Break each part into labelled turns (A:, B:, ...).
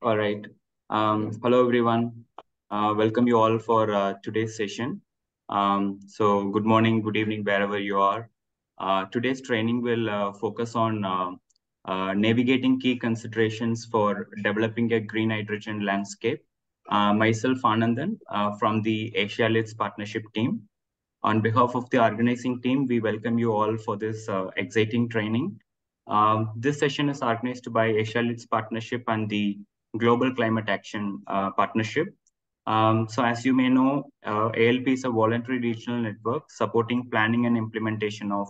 A: All right. Hello, everyone. Welcome you all for today's session. So good morning, good evening, wherever you are. Today's training will focus on navigating key considerations for developing a green hydrogen landscape. Myself, Anandan, from the Asia Leads Partnership team. On behalf of the organizing team, we welcome you all for this exciting training. This session is organized by Asia Leads Partnership and the Global Climate Action Partnership. So as you may know, ALP is a voluntary regional network supporting planning and implementation of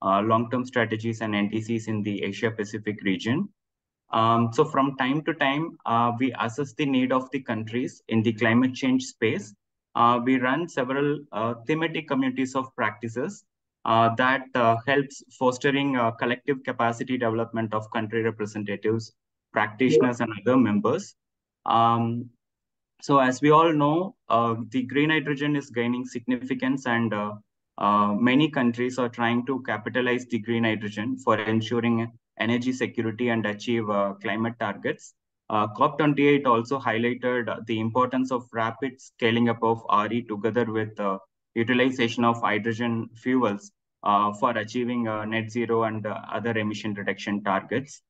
A: long-term strategies and NTCs in the Asia Pacific region. So from time to time, we assess the need of the countries in the climate change space. We run several thematic communities of practices that helps fostering collective capacity development of country representatives, practitioners, and other members. Um, so as we all know, the green hydrogen is gaining significance, and many countries are trying to capitalize the green hydrogen for ensuring energy security and achieve climate targets. COP28 also highlighted the importance of rapid scaling up of RE together with utilization of hydrogen fuels for achieving net zero and other emission reduction targets.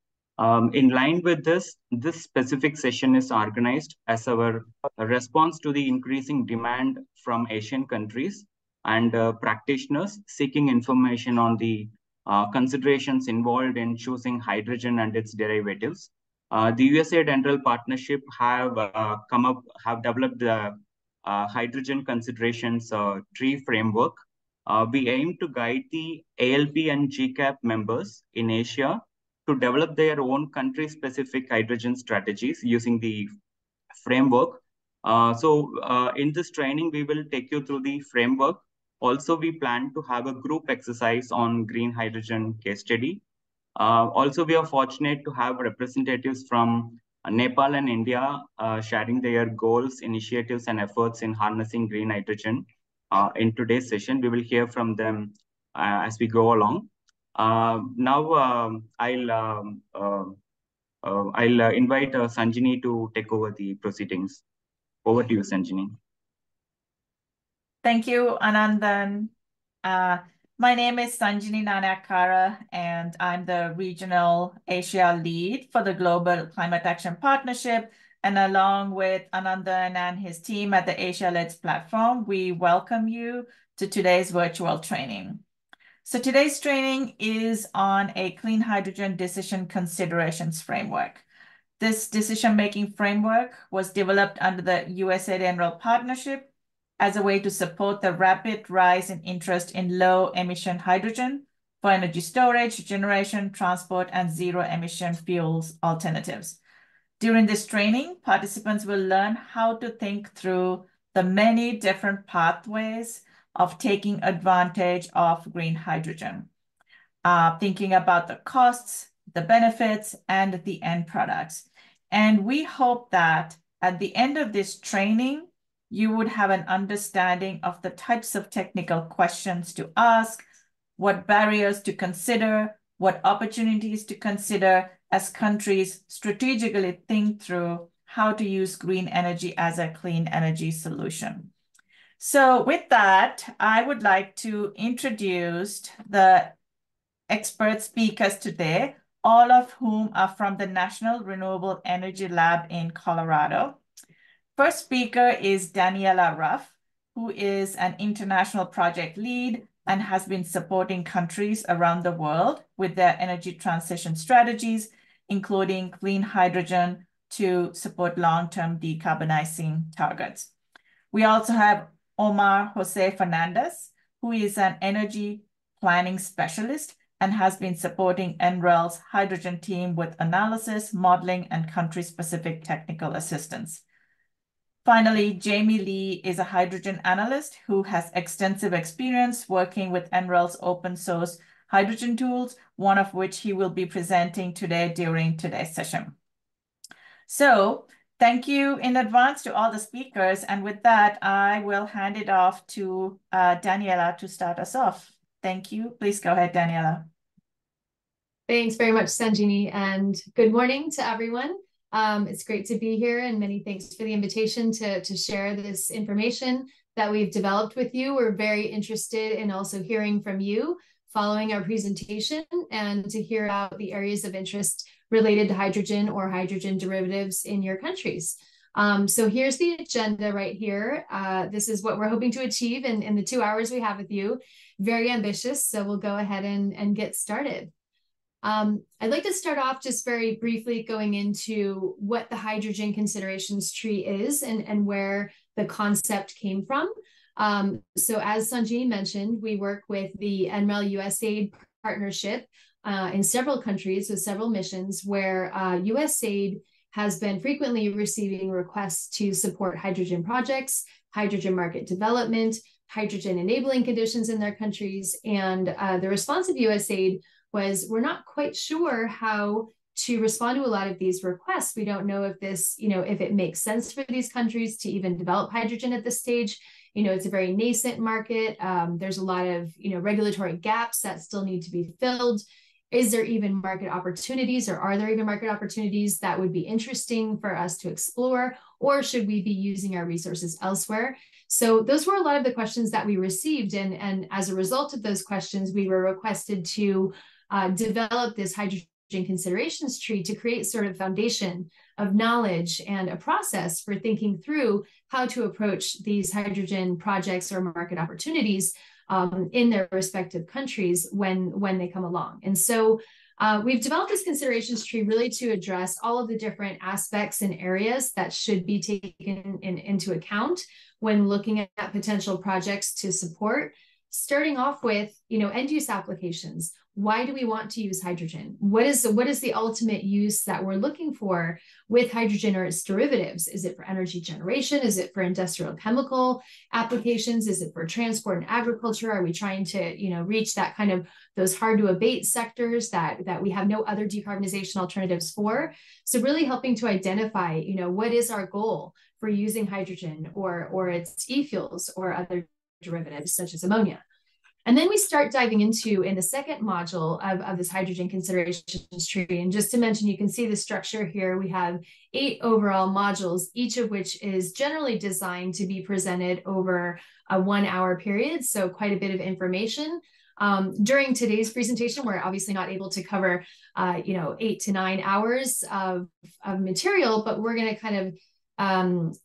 A: In line with this specific session is organized as our response to the increasing demand from Asian countries and practitioners seeking information on the considerations involved in choosing hydrogen and its derivatives. The USA Dental Partnership have developed the hydrogen considerations tree framework. We aim to guide the ALP and GCAP members in Asia to develop their own country-specific hydrogen strategies using the framework. In this training, we will take you through the framework. Also, we plan to have a group exercise on green hydrogen case study. Also, we are fortunate to have representatives from Nepal and India sharing their goals, initiatives, and efforts in harnessing green hydrogen. In today's session, we will hear from them as we go along. Now, I'll invite Sanjini to take over the proceedings. Over to you, Sanjini.
B: Thank you, Anandan. My name is Sanjini Nanayakkara, and I'm the Regional Asia Lead for the Global Climate Action Partnership. And along with Anandan and his team at the Asia Leads platform, we welcome you to today's virtual training. So today's training is on a clean hydrogen decision considerations framework. This decision-making framework was developed under the USA Dental Partnership as a way to support the rapid rise in interest in low-emission hydrogen for energy storage, generation, transport, and zero-emission fuels alternatives. During this training, participants will learn how to think through the many different pathways of taking advantage of green hydrogen, thinking about the costs, the benefits, and the end products. And we hope that at the end of this training, you would have an understanding of the types of technical questions to ask, what barriers to consider, what opportunities to consider as countries strategically think through how to use green energy as a clean energy solution. So with that, I would like to introduce the expert speakers today, all of whom are from the National Renewable Energy Lab in Colorado. First speaker is Daniela Ruff, who is an international project lead and has been supporting countries around the world with their energy transition strategies, including clean hydrogen to support long-term decarbonizing targets. We also have Omar Jose Fernandez, who is an energy planning specialist and has been supporting NREL's hydrogen team with analysis, modeling, and country-specific technical assistance. Finally, Jamie Lee is a hydrogen analyst who has extensive experience working with NREL's open source hydrogen tools, one of which he will be presenting today during today's session. So thank you in advance to all the speakers. And with that, I will hand it off to Daniela to start us off. Thank you. Please go ahead, Daniela.
C: Thanks very much, Sanjini, and good morning to everyone. It's great to be here, and many thanks for the invitation to share this information that we've developed with you. We're very interested in also hearing from you following our presentation and to hear about the areas of interest related to hydrogen or hydrogen derivatives in your countries. So here's the agenda right here. This is what we're hoping to achieve in the 2 hours we have with you. Very ambitious, so we'll go ahead and get started. I'd like to start off just very briefly going into what the hydrogen considerations tree is and where the concept came from. So as Sanjini mentioned, we work with the NREL USAID partnership in several countries with several missions where USAID has been frequently receiving requests to support hydrogen projects, hydrogen market development, hydrogen enabling conditions in their countries. And the response of USAID was, we're not quite sure how to respond to a lot of these requests. We don't know if this, if it makes sense for these countries to even develop hydrogen at this stage. It's a very nascent market. There's a lot of, regulatory gaps that still need to be filled. Is there even market opportunities, or are there even market opportunities that would be interesting for us to explore, or should we be using our resources elsewhere? So those were a lot of the questions that we received. And as a result of those questions, we were requested to develop this hydrogen considerations tree to create sort of foundation of knowledge and a process for thinking through how to approach these hydrogen projects or market opportunities in their respective countries when they come along. And so we've developed this considerations tree really to address all of the different aspects and areas that should be taken into account when looking at potential projects to support, starting off with, end use applications. Why do we want to use hydrogen? What is the ultimate use that we're looking for with hydrogen or its derivatives? Is it for energy generation? Is it for industrial chemical applications? Is it for transport and agriculture? Are we trying to, reach that kind of those hard to abate sectors that we have no other decarbonization alternatives for? So really helping to identify, what is our goal for using hydrogen or its e-fuels or other derivatives such as ammonia. And then we start diving into, in the second module of this hydrogen considerations tree. And just to mention, you can see the structure here. We have 8 overall modules, each of which is generally designed to be presented over a 1-hour period. So quite a bit of information. During today's presentation, we're obviously not able to cover, 8 to 9 hours of material, but we're going to kind of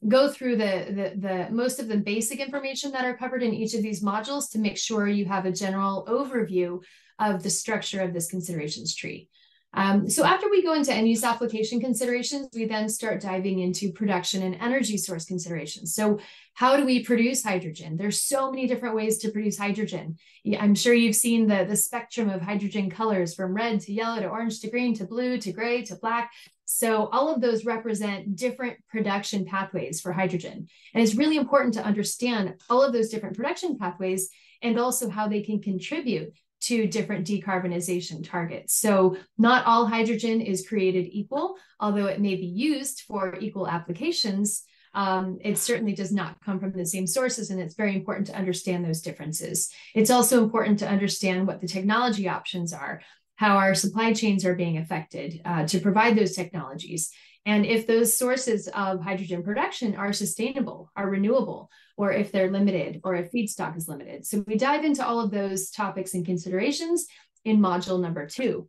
C: go through the most of the basic information that are covered in each of these modules to make sure you have a general overview of the structure of this considerations tree. So after we go into end use application considerations, we then start diving into production and energy source considerations. So how do we produce hydrogen? There's so many different ways to produce hydrogen. I'm sure you've seen the spectrum of hydrogen colors from red to yellow to orange to green to blue to gray to black. So all of those represent different production pathways for hydrogen. And it's really important to understand all of those different production pathways and also how they can contribute to different decarbonization targets. So not all hydrogen is created equal, although it may be used for equal applications. It certainly does not come from the same sources, and it's very important to understand those differences. It's also important to understand what the technology options are, how our supply chains are being affected to provide those technologies, and if those sources of hydrogen production are sustainable, are renewable, or if they're limited, or if feedstock is limited. So we dive into all of those topics and considerations in module number 2.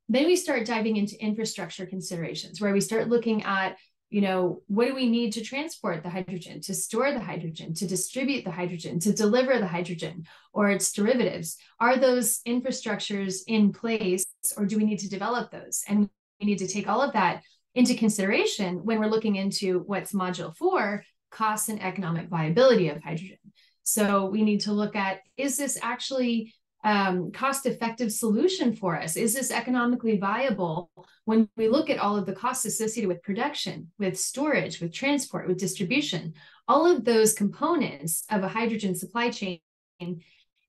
C: Then we start diving into infrastructure considerations, where we start looking at, what do we need to transport the hydrogen, to store the hydrogen, to distribute the hydrogen, to deliver the hydrogen or its derivatives? Are those infrastructures in place, or do we need to develop those? And we need to take all of that into consideration when we're looking into what's module 4, cost and economic viability of hydrogen. So we need to look at, is this actually cost-effective solution for us? Is this economically viable when we look at all of the costs associated with production, with storage, with transport, with distribution? All of those components of a hydrogen supply chain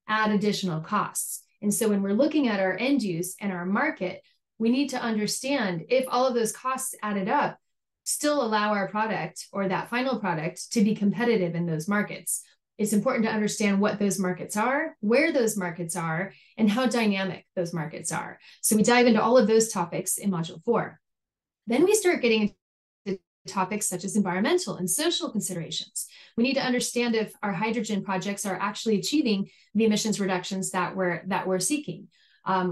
C: add additional costs. And so when we're looking at our end use and our market, we need to understand if all of those costs added up still allow our product or that final product to be competitive in those markets. It's important to understand what those markets are, where those markets are, and how dynamic those markets are. So we dive into all of those topics in module 4. Then we start getting topics such as environmental and social considerations. We need to understand if our hydrogen projects are actually achieving the emissions reductions that we're seeking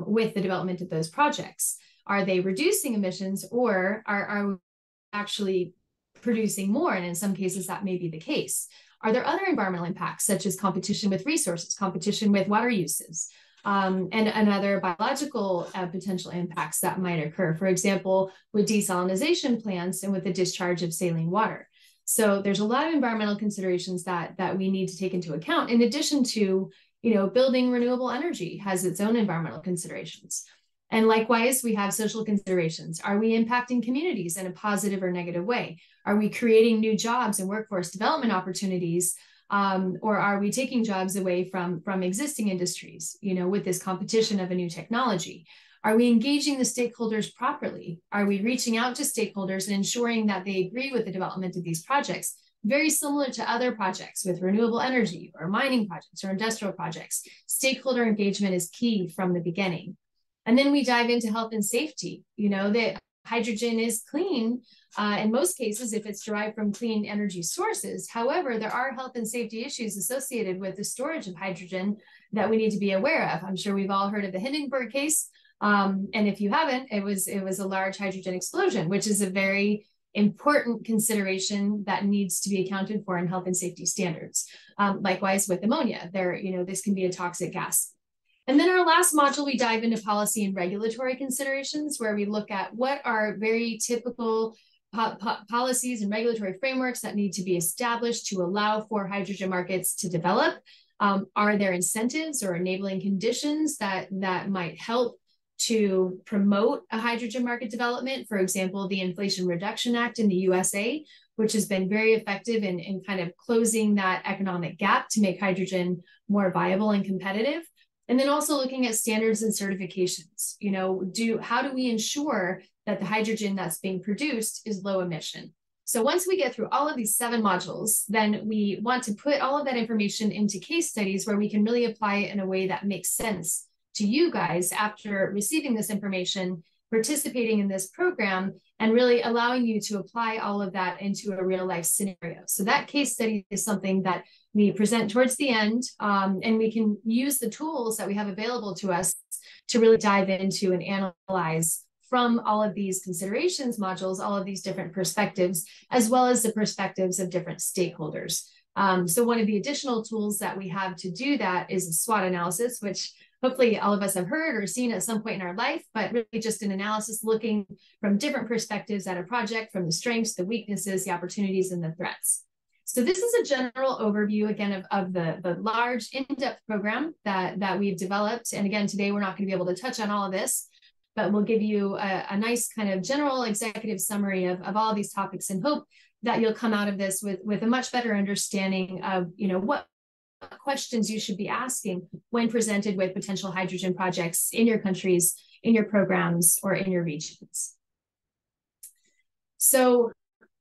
C: with the development of those projects. Are they reducing emissions, or are we actually producing more? And in some cases, that may be the case. Are there other environmental impacts, such as competition with resources, competition with water uses, and other biological potential impacts that might occur, for example, with desalination plants and with the discharge of saline water? So there's a lot of environmental considerations that we need to take into account, in addition to, building renewable energy has its own environmental considerations. And likewise, we have social considerations. Are we impacting communities in a positive or negative way? Are we creating new jobs and workforce development opportunities? Or are we taking jobs away from existing industries, with this competition of a new technology? Are we engaging the stakeholders properly? Are we reaching out to stakeholders and ensuring that they agree with the development of these projects? Very similar to other projects with renewable energy or mining projects or industrial projects, stakeholder engagement is key from the beginning. And then we dive into health and safety. That hydrogen is clean in most cases if it's derived from clean energy sources. However, there are health and safety issues associated with the storage of hydrogen that we need to be aware of. I'm sure we've all heard of the Hindenburg case. And if you haven't, it was a large hydrogen explosion, which is a very important consideration that needs to be accounted for in health and safety standards. Likewise with ammonia, this can be a toxic gas. And then our last module, we dive into policy and regulatory considerations, where we look at what are very typical policies and regulatory frameworks that need to be established to allow for hydrogen markets to develop. Are there incentives or enabling conditions that might help to promote a hydrogen market development? For example, the Inflation Reduction Act in the USA, which has been very effective in kind of closing that economic gap to make hydrogen more viable and competitive. And then also looking at standards and certifications. How do we ensure that the hydrogen that's being produced is low emission? So once we get through all of these 7 modules, then we want to put all of that information into case studies where we can really apply it in a way that makes sense to you guys after receiving this information, participating in this program, and really allowing you to apply all of that into a real life scenario. So that case study is something that we present towards the end, and we can use the tools that we have available to us to really dive into and analyze from all of these considerations modules, all of these different perspectives, as well as the perspectives of different stakeholders. So one of the additional tools that we have to do that is a SWOT analysis, which hopefully all of us have heard or seen at some point in our life, but really just an analysis looking from different perspectives at a project, from the strengths, the weaknesses, the opportunities, and the threats. So this is a general overview, again, of the large in-depth program that we've developed. And again, today we're not going to be able to touch on all of this, but we'll give you a nice kind of general executive summary of all of these topics, and hope that you'll come out of this with a much better understanding of, what questions you should be asking when presented with potential hydrogen projects in your countries, in your programs, or in your regions. So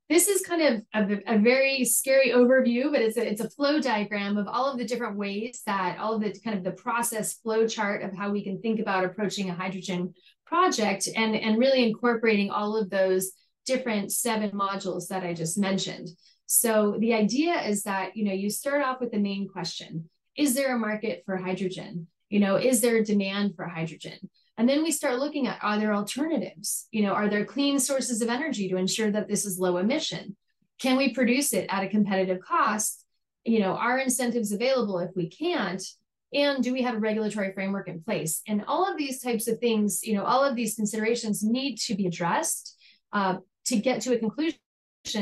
C: this is kind of a very scary overview, but it's a flow diagram of all of the different ways that all of the kind of the process flow chart of how we can think about approaching a hydrogen project, and really incorporating all of those different 7 modules that I just mentioned. So the idea is that, you start off with the main question: is there a market for hydrogen? Is there a demand for hydrogen? And then we start looking at, are there alternatives? Are there clean sources of energy to ensure that this is low emission? Can we produce it at a competitive cost? Are incentives available if we can't? And do we have a regulatory framework in place? And all of these types of things, all of these considerations need to be addressed to get to a conclusion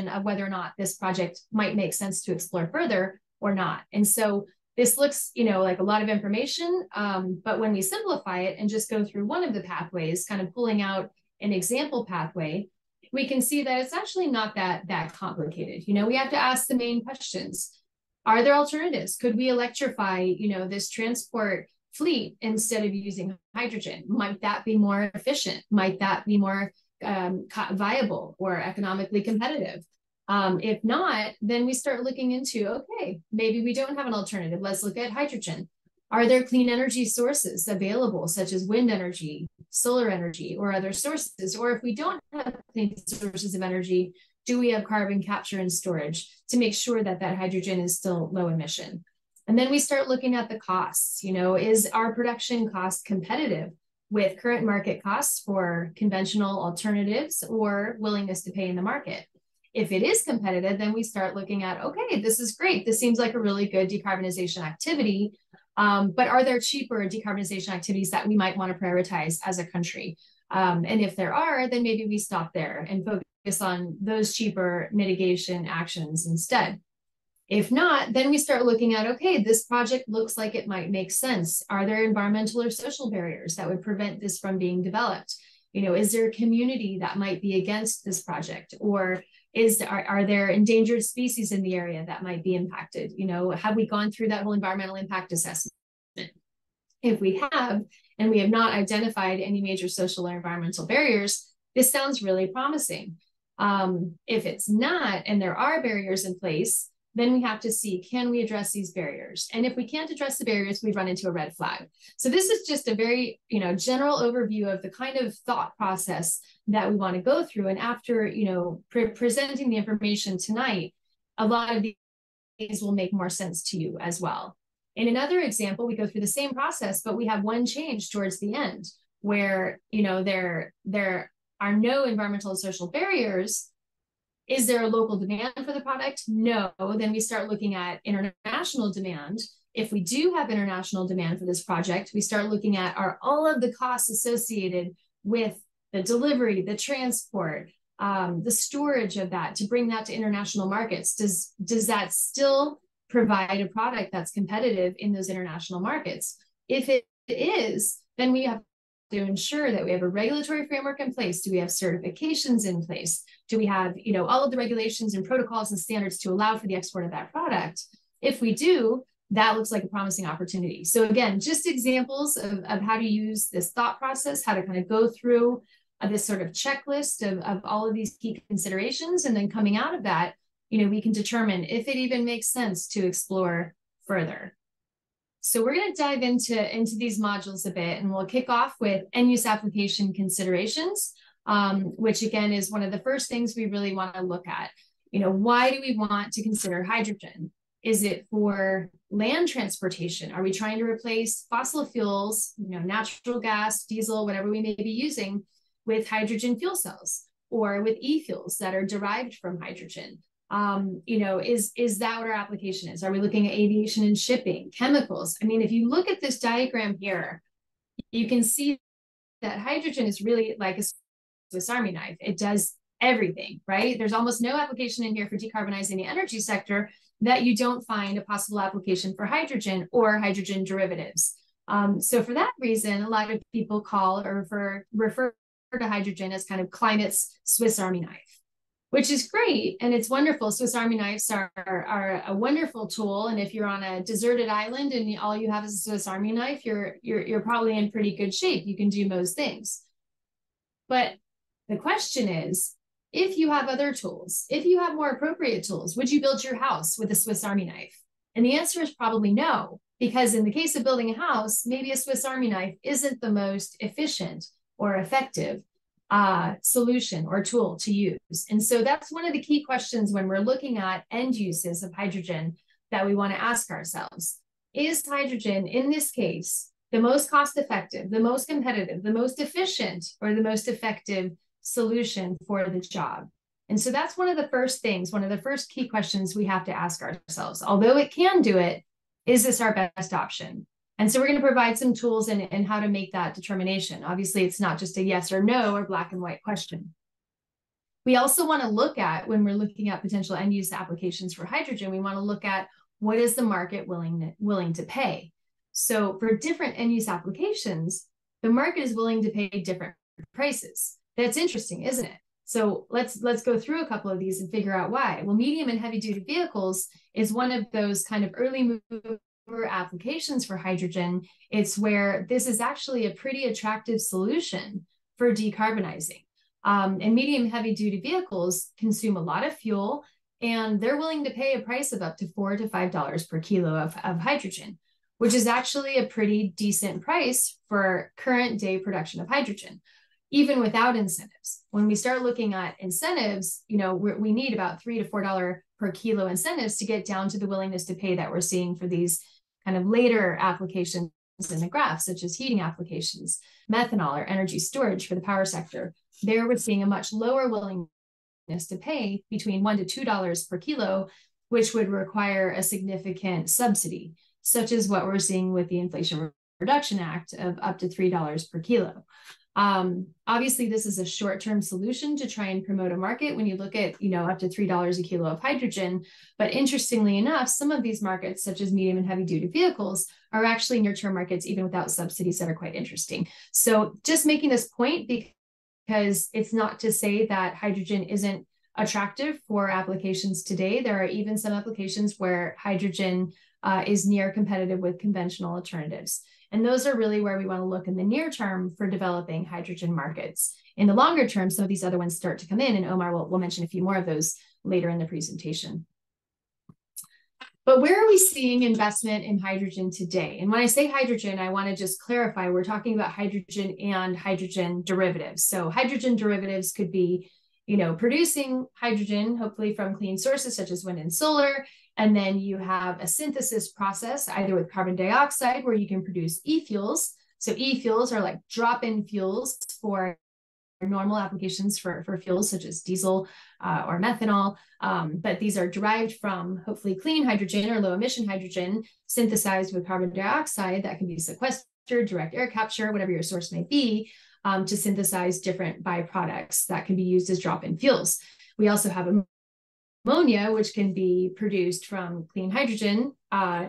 C: of whether or not this project might make sense to explore further or not. And so this looks, like a lot of information, but when we simplify it and just go through one of the pathways, kind of pulling out an example pathway, we can see that it's actually not that complicated. We have to ask the main questions. Are there alternatives? Could we electrify, this transport fleet instead of using hydrogen? Might that be more efficient? Might that be more viable or economically competitive? If not, then we start looking into, okay, maybe we don't have an alternative. Let's look at hydrogen. Are there clean energy sources available, such as wind energy, solar energy, or other sources? Or if we don't have clean sources of energy, Do we have carbon capture and storage to make sure that that hydrogen is still low emission? And then we start looking at the costs. You know, is our production cost competitive with current market costs for conventional alternatives or willingness to pay in the market? If it is competitive, then we start looking at, okay, this is great. This seems like a really good decarbonization activity. But are there cheaper decarbonization activities that we might want to prioritize as a country? And if there are, then maybe we stop there and focus on those cheaper mitigation actions instead. If not, then we start looking at, okay, this project looks like it might make sense. Are there environmental or social barriers that would prevent this from being developed? You know, is there a community that might be against this project? Or are there endangered species in the area that might be impacted? You know, have we gone through that whole environmental impact assessment? If we have, and we have not identified any major social or environmental barriers, this sounds really promising. If it's not, and there are barriers in place, then we have to see, can we address these barriers? And if we can't address the barriers, we run into a red flag. So this is just a very, you know, general overview of the kind of thought process that we want to go through. And after, you know, presenting the information tonight, a lot of these will make more sense to you as well. In another example, we go through the same process, but we have one change towards the end where, you know, there are no environmental and social barriers. Is there a local demand for the product? No. Then we start looking at international demand. If we do have international demand for this project, we start looking at, are all of the costs associated with the delivery, the transport, the storage of that to bring that to international markets? Does that still provide a product that's competitive in those international markets? If it is, then we have to ensure that we have a regulatory framework in place. Do we have certifications in place? Do we have, you know, all of the regulations and protocols and standards to allow for the export of that product? If we do, that looks like a promising opportunity. So again, just examples of how to use this thought process, how to kind of go through this sort of checklist of all of these key considerations. And then coming out of that, you know, we can determine if it even makes sense to explore further. So we're going to dive into these modules a bit, and we'll kick off with end use application considerations, which again is one of the first things we really want to look at. You know, why do we want to consider hydrogen? Is it for land transportation? Are we trying to replace fossil fuels, you know, natural gas, diesel, whatever we may be using, with hydrogen fuel cells or with e-fuels that are derived from hydrogen? You know, is that what our application is? Are we looking at aviation and shipping, chemicals? I mean, if you look at this diagram here, you can see that hydrogen is really like a Swiss Army knife. It does everything, right? There's almost no application in here for decarbonizing the energy sector that you don't find a possible application for hydrogen or hydrogen derivatives. So for that reason, a lot of people call or refer to hydrogen as kind of climate's Swiss Army knife, which is great. And it's wonderful. Swiss Army knives are a wonderful tool. And if you're on a deserted island and all you have is a Swiss Army knife, you're probably in pretty good shape. You can do most things. But the question is, if you have other tools, if you have more appropriate tools, would you build your house with a Swiss Army knife? And the answer is probably no, because in the case of building a house, maybe a Swiss Army knife isn't the most efficient or effective solution or tool to use. And so that's one of the key questions when we're looking at end uses of hydrogen that we want to ask ourselves. Is hydrogen, in this case, the most cost-effective, the most competitive, the most efficient, or the most effective solution for the job? And so that's one of the first things, one of the first key questions we have to ask ourselves. Although it can do it, is this our best option? And so we're going to provide some tools in how to make that determination. Obviously, it's not just a yes or no or black and white question. We also want to look at, when we're looking at potential end use applications for hydrogen, we want to look at what is the market willing to pay. So for different end use applications, the market is willing to pay different prices. That's interesting, isn't it? So let's go through a couple of these and figure out why. Well, medium and heavy duty vehicles is one of those kind of early mover applications for hydrogen. It's where this is actually a pretty attractive solution for decarbonizing. And medium heavy duty vehicles consume a lot of fuel, and they're willing to pay a price of up to $4 to $5 per kilo of hydrogen, which is actually a pretty decent price for current day production of hydrogen. even without incentives. When we start looking at incentives, you know, we need about $3 to $4 per kilo incentives to get down to the willingness to pay that we're seeing for these kind of later applications in the graph, such as heating applications, methanol, or energy storage for the power sector. There we're seeing a much lower willingness to pay, between $1 to $2 per kilo, which would require a significant subsidy, such as what we're seeing with the Inflation Reduction Act of up to $3 per kilo. Obviously, this is a short-term solution to try and promote a market when you look at, you know, up to $3 a kilo of hydrogen. But interestingly enough, some of these markets, such as medium and heavy-duty vehicles, are actually near-term markets, even without subsidies, that are quite interesting. So just making this point, because it's not to say that hydrogen isn't attractive for applications today. There are even some applications where hydrogen is near competitive with conventional alternatives. And those are really where we want to look in the near term for developing hydrogen markets. In the longer term, some of these other ones start to come in, and Omar will mention a few more of those later in the presentation. But where are we seeing investment in hydrogen today? And when I say hydrogen, I want to just clarify, we're talking about hydrogen and hydrogen derivatives. So hydrogen derivatives could be, you know, producing hydrogen, hopefully from clean sources such as wind and solar. And then you have a synthesis process, either with carbon dioxide, where you can produce e-fuels. So e-fuels are like drop-in fuels for normal applications for fuels such as diesel or methanol. But these are derived from hopefully clean hydrogen or low emission hydrogen synthesized with carbon dioxide that can be sequestered, direct air capture, whatever your source may be, to synthesize different byproducts that can be used as drop-in fuels. We also have ammonia, which can be produced from clean hydrogen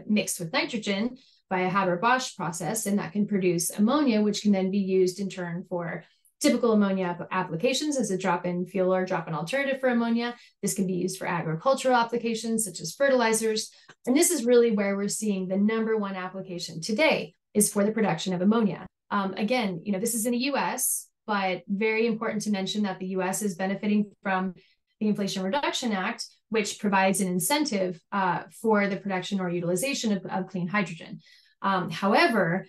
C: mixed with nitrogen by a Haber-Bosch process, and that can produce ammonia, which can then be used in turn for typical ammonia applications as a drop-in fuel or drop-in alternative for ammonia. This can be used for agricultural applications such as fertilizers. And this is really where we're seeing the #1 application today is for the production of ammonia. Again, you know, this is in the US, but very important to mention that the US is benefiting from the Inflation Reduction Act, which provides an incentive for the production or utilization of clean hydrogen. However,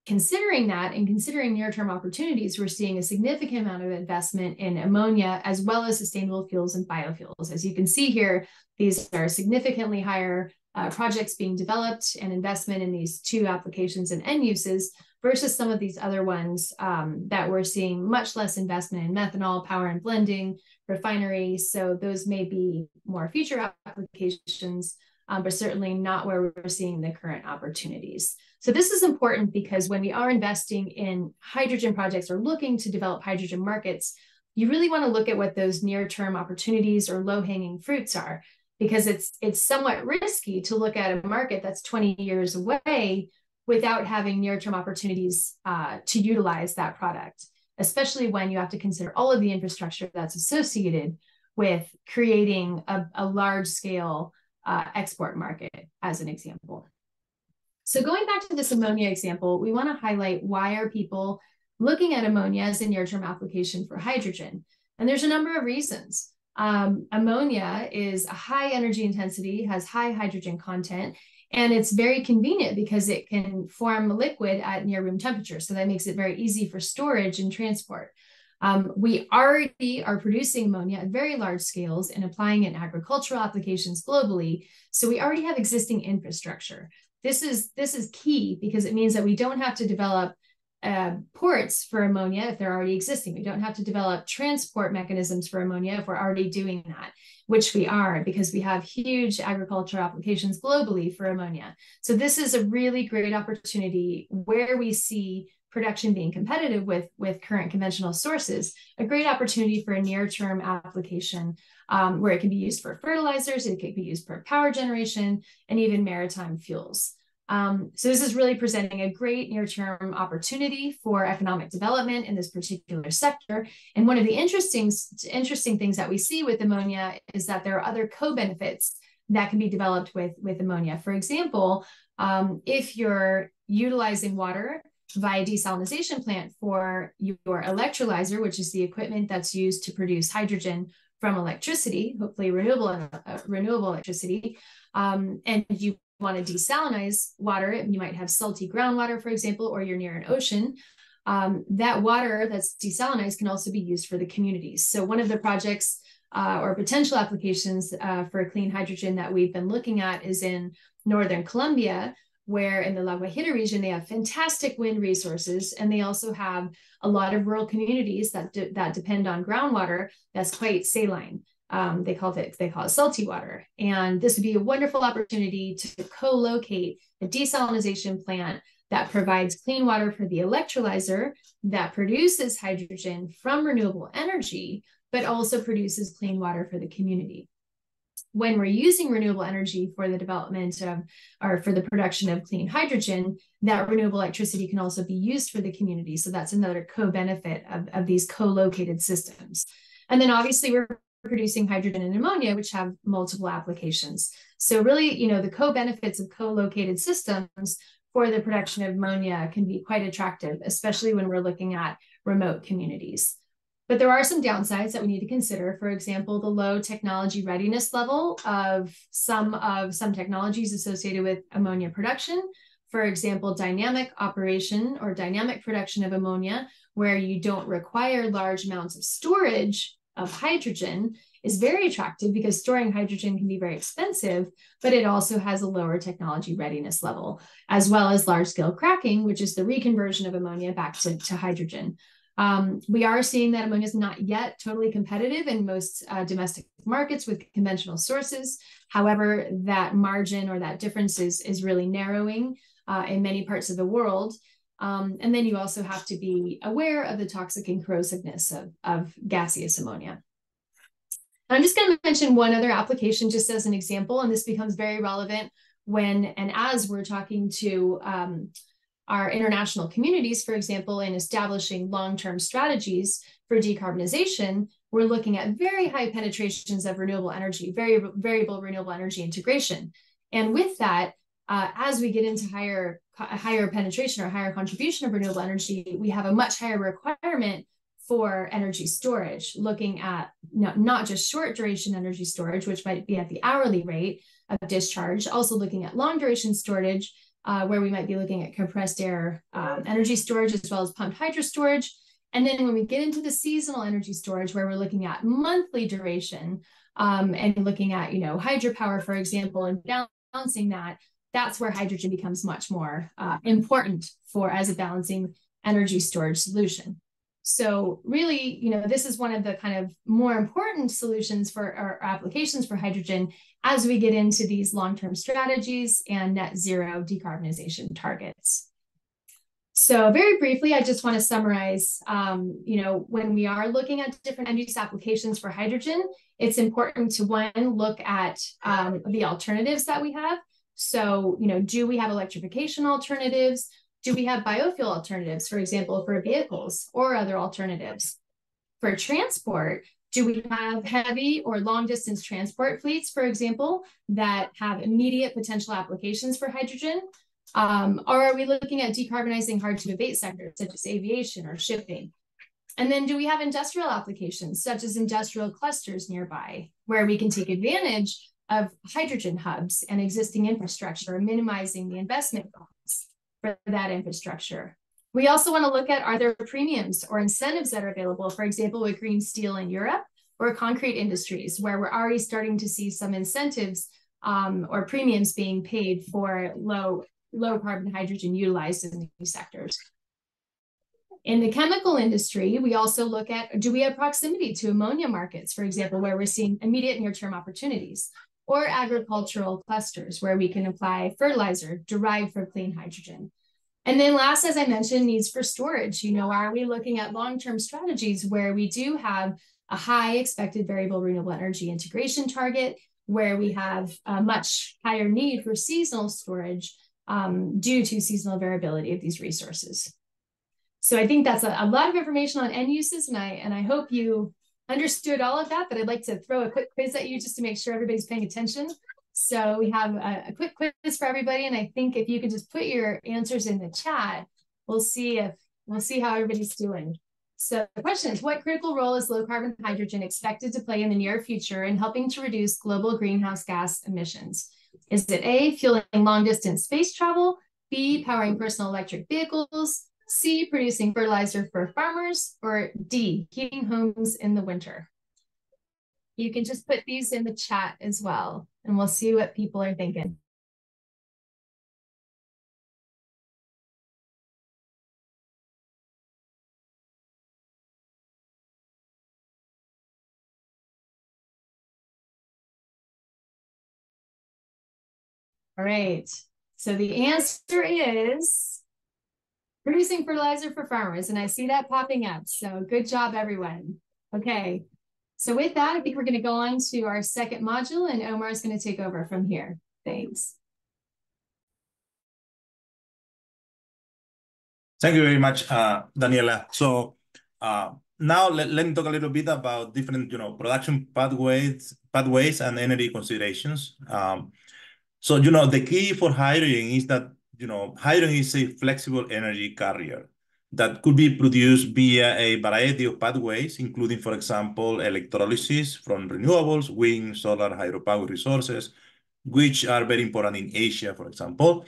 C: considering that and considering near-term opportunities, we're seeing a significant amount of investment in ammonia as well as sustainable fuels and biofuels. As you can see here, these are significantly higher projects being developed and investment in these two applications and end uses versus some of these other ones that we're seeing much less investment in: methanol, power and blending, refineries. So those may be more future applications, but certainly not where we're seeing the current opportunities. So this is important because when we are investing in hydrogen projects or looking to develop hydrogen markets, you really want to look at what those near-term opportunities or low-hanging fruits are, because it's somewhat risky to look at a market that's 20 years away without having near-term opportunities to utilize that product, especially when you have to consider all of the infrastructure that's associated with creating a large-scale export market, as an example. So going back to this ammonia example, we want to highlight why are people looking at ammonia as a near-term application for hydrogen? And there's a number of reasons. Ammonia is a high energy intensity, has high hydrogen content, and it's very convenient because it can form a liquid at near room temperature. So that makes it very easy for storage and transport. We already are producing ammonia at very large scales and applying it in agricultural applications globally. So we already have existing infrastructure. This is key because it means that we don't have to develop ports for ammonia if they're already existing. We don't have to develop transport mechanisms for ammonia if we're already doing that, which we are, because we have huge agricultural applications globally for ammonia. So this is a really great opportunity where we see production being competitive with current conventional sources, a great opportunity for a near-term application where it can be used for fertilizers, it can be used for power generation, and even maritime fuels. So this is really presenting a great near-term opportunity for economic development in this particular sector. And one of the interesting things that we see with ammonia is that there are other co-benefits that can be developed with ammonia. For example, if you're utilizing water via desalination plant for your electrolyzer, which is the equipment that's used to produce hydrogen from electricity, hopefully renewable electricity, and you want to desalinize water, you might have salty groundwater, for example, or you're near an ocean. that water that's desalinized can also be used for the communities. So one of the projects or potential applications for clean hydrogen that we've been looking at is in Northern Colombia, where in the La Guajira region, they have fantastic wind resources, and they also have a lot of rural communities that depend on groundwater that's quite saline. They call it salty water. And this would be a wonderful opportunity to co-locate a desalinization plant that provides clean water for the electrolyzer that produces hydrogen from renewable energy, but also produces clean water for the community. When we're using renewable energy for the development of, or for the production of clean hydrogen, that renewable electricity can also be used for the community. So that's another co-benefit of these co-located systems. And then obviously we're producing hydrogen and ammonia, which have multiple applications. So really, you know, the co-benefits of co-located systems for the production of ammonia can be quite attractive, especially when we're looking at remote communities. But there are some downsides that we need to consider. For example, the low technology readiness level of some technologies associated with ammonia production. For example, dynamic operation or dynamic production of ammonia, where you don't require large amounts of storage of hydrogen, is very attractive because storing hydrogen can be very expensive, but it also has a lower technology readiness level, as well as large-scale cracking, which is the reconversion of ammonia back to hydrogen. We are seeing that ammonia is not yet totally competitive in most domestic markets with conventional sources. However, that margin or that difference is really narrowing in many parts of the world. And then you also have to be aware of the toxic and corrosiveness of gaseous ammonia. And I'm just going to mention one other application just as an example, and this becomes very relevant when and as we're talking to our international communities, for example, in establishing long-term strategies for decarbonization. We're looking at very high penetrations of renewable energy, variable renewable energy integration. And with that, as we get into higher penetration or higher contribution of renewable energy, we have a much higher requirement for energy storage, looking at not just short duration energy storage, which might be at the hourly rate of discharge, also looking at long duration storage, where we might be looking at compressed air energy storage, as well as pumped hydro storage. And then when we get into the seasonal energy storage, where we're looking at monthly duration and looking at, hydropower, for example, and balancing that, that's where hydrogen becomes much more important as a balancing energy storage solution. So really, this is one of the kind of more important solutions for our applications for hydrogen as we get into these long-term strategies and net zero decarbonization targets. So very briefly, I just want to summarize, when we are looking at different end-use applications for hydrogen, it's important to, one, look at the alternatives that we have. So, do we have electrification alternatives? Do we have biofuel alternatives, for example, for vehicles or other alternatives? For transport, do we have heavy or long distance transport fleets, for example, that have immediate potential applications for hydrogen? Or are we looking at decarbonizing hard to abate sectors such as aviation or shipping? And then do we have industrial applications such as industrial clusters nearby where we can take advantage of hydrogen hubs and existing infrastructure, minimizing the investment costs for that infrastructure? We also want to look at, are there premiums or incentives that are available, for example, with green steel in Europe or concrete industries, where we're already starting to see some incentives or premiums being paid for low carbon hydrogen utilized in these sectors. In the chemical industry, we also look at, do we have proximity to ammonia markets, for example, where we're seeing immediate near-term opportunities, or agricultural clusters where we can apply fertilizer derived from clean hydrogen. And then last, as I mentioned, needs for storage. Are we looking at long-term strategies where we do have a high expected variable renewable energy integration target, where we have a much higher need for seasonal storage due to seasonal variability of these resources? So I think that's a lot of information on end uses, and I hope you understood all of that, but I'd like to throw a quick quiz at you just to make sure everybody's paying attention. So we have a quick quiz for everybody, and I think if you could just put your answers in the chat, we'll see how everybody's doing. So the question is, what critical role is low carbon hydrogen expected to play in the near future in helping to reduce global greenhouse gas emissions? Is it A, fueling long distance space travel, B, powering personal electric vehicles, C, producing fertilizer for farmers, or D, heating homes in the winter? You can just put these in the chat as well, and we'll see what people are thinking. All right, so the answer is producing fertilizer for farmers, and I see that popping up, so good job, everyone. Okay, so with that, I think we're going to go on to our second module, and Omar is going to take over from here. Thanks.
D: Thank you very much, Daniela. So now let me talk a little bit about different, production pathways and energy considerations. So, the key for hydrogen is that, hydrogen is a flexible energy carrier that could be produced via a variety of pathways, including, for example, electrolysis from renewables, wind, solar, hydropower resources, which are very important in Asia, for example.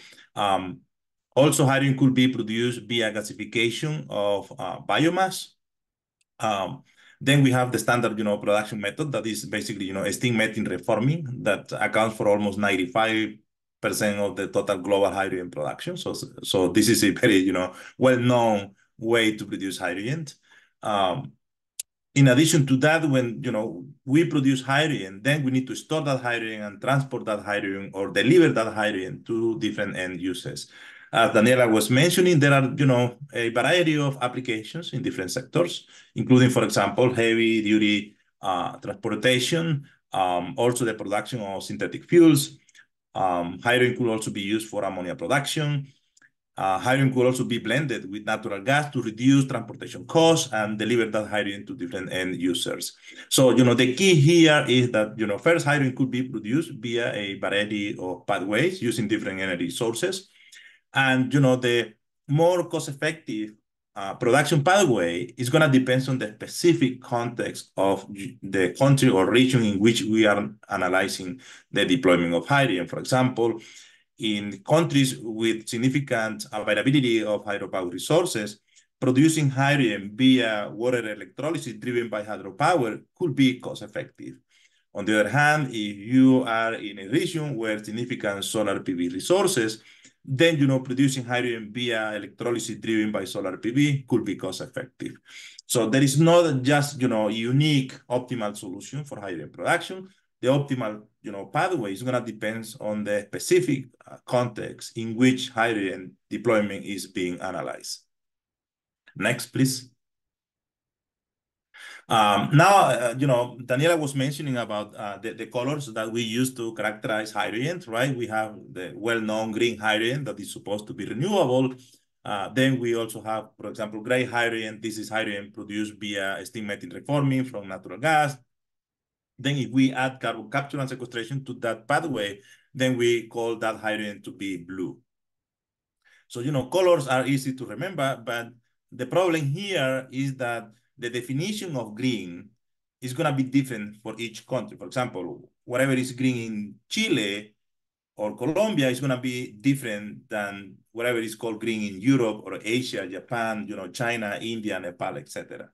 D: Also, hydrogen could be produced via gasification of biomass. Then we have the standard, production method that is basically, steam methane reforming that accounts for almost 95% of the total global hydrogen production. So this is a very, well-known way to produce hydrogen. In addition to that, when we produce hydrogen, then we need to store that hydrogen and transport that hydrogen or deliver that hydrogen to different end users. As Daniela was mentioning, there are a variety of applications in different sectors, including, for example, heavy duty transportation, also the production of synthetic fuels. Hydrogen could also be used for ammonia production. Hydrogen could also be blended with natural gas to reduce transportation costs and deliver that hydrogen to different end users. So, the key here is that, first, hydrogen could be produced via a variety of pathways using different energy sources. And, the more cost-effective production pathway is going to depend on the specific context of the country or region in which we are analyzing the deployment of hydrogen. For example, in countries with significant availability of hydropower resources, producing hydrogen via water electrolysis driven by hydropower could be cost-effective. On the other hand, if you are in a region where significant solar PV resources, then, producing hydrogen via electrolysis driven by solar PV could be cost-effective. So there is not just, unique optimal solution for hydrogen production. The optimal, pathway is going to depend on the specific context in which hydrogen deployment is being analyzed. Next, please. Now, Daniela was mentioning about the colors that we use to characterize hydrogen, right? We have the well-known green hydrogen that is supposed to be renewable. Then we also have, for example, gray hydrogen. This is hydrogen produced via steam methane reforming from natural gas. Then if we add carbon capture and sequestration to that pathway, then we call that hydrogen to be blue. So, colors are easy to remember, but the problem here is that the definition of green is going to be different for each country. For example, whatever is green in Chile or Colombia is going to be different than whatever is called green in Europe or Asia, Japan, China, India, Nepal, etc.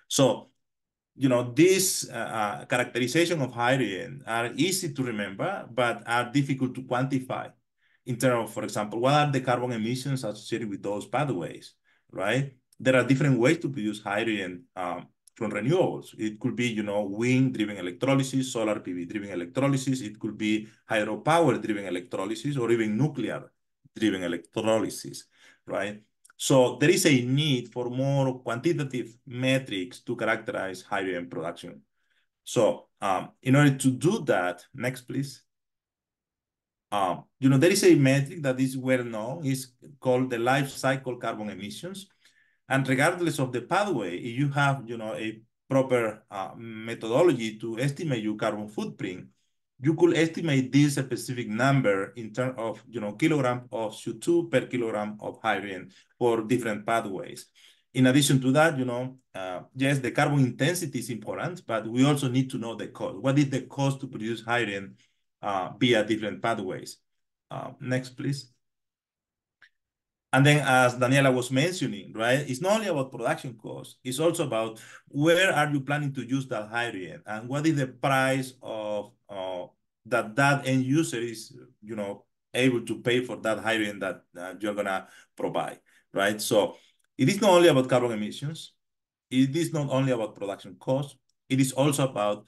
D: So, this characterization of hydrogen are easy to remember, but are difficult to quantify in terms of, for example, what are the carbon emissions associated with those pathways, right? There are different ways to produce hydrogen from renewables. It could be, wind-driven electrolysis, solar PV-driven electrolysis. It could be hydropower-driven electrolysis, or even nuclear-driven electrolysis, right? So there is a need for more quantitative metrics to characterize hydrogen production. So in order to do that, next, please. There is a metric that is well known. It's called the life cycle carbon emissions. And regardless of the pathway, if you have, a proper methodology to estimate your carbon footprint, you could estimate this specific number in terms of, kilogram of CO2 per kilogram of hydrogen for different pathways. In addition to that, yes, the carbon intensity is important, but we also need to know the cost. What is the cost to produce hydrogen via different pathways? Next, please. And then, as Daniela was mentioning, right, it's not only about production costs, it's also about where are you planning to use that hydrogen and what is the price of that end user is, able to pay for that hydrogen that you're gonna provide, right? So it is not only about carbon emissions, it is not only about production costs, it is also about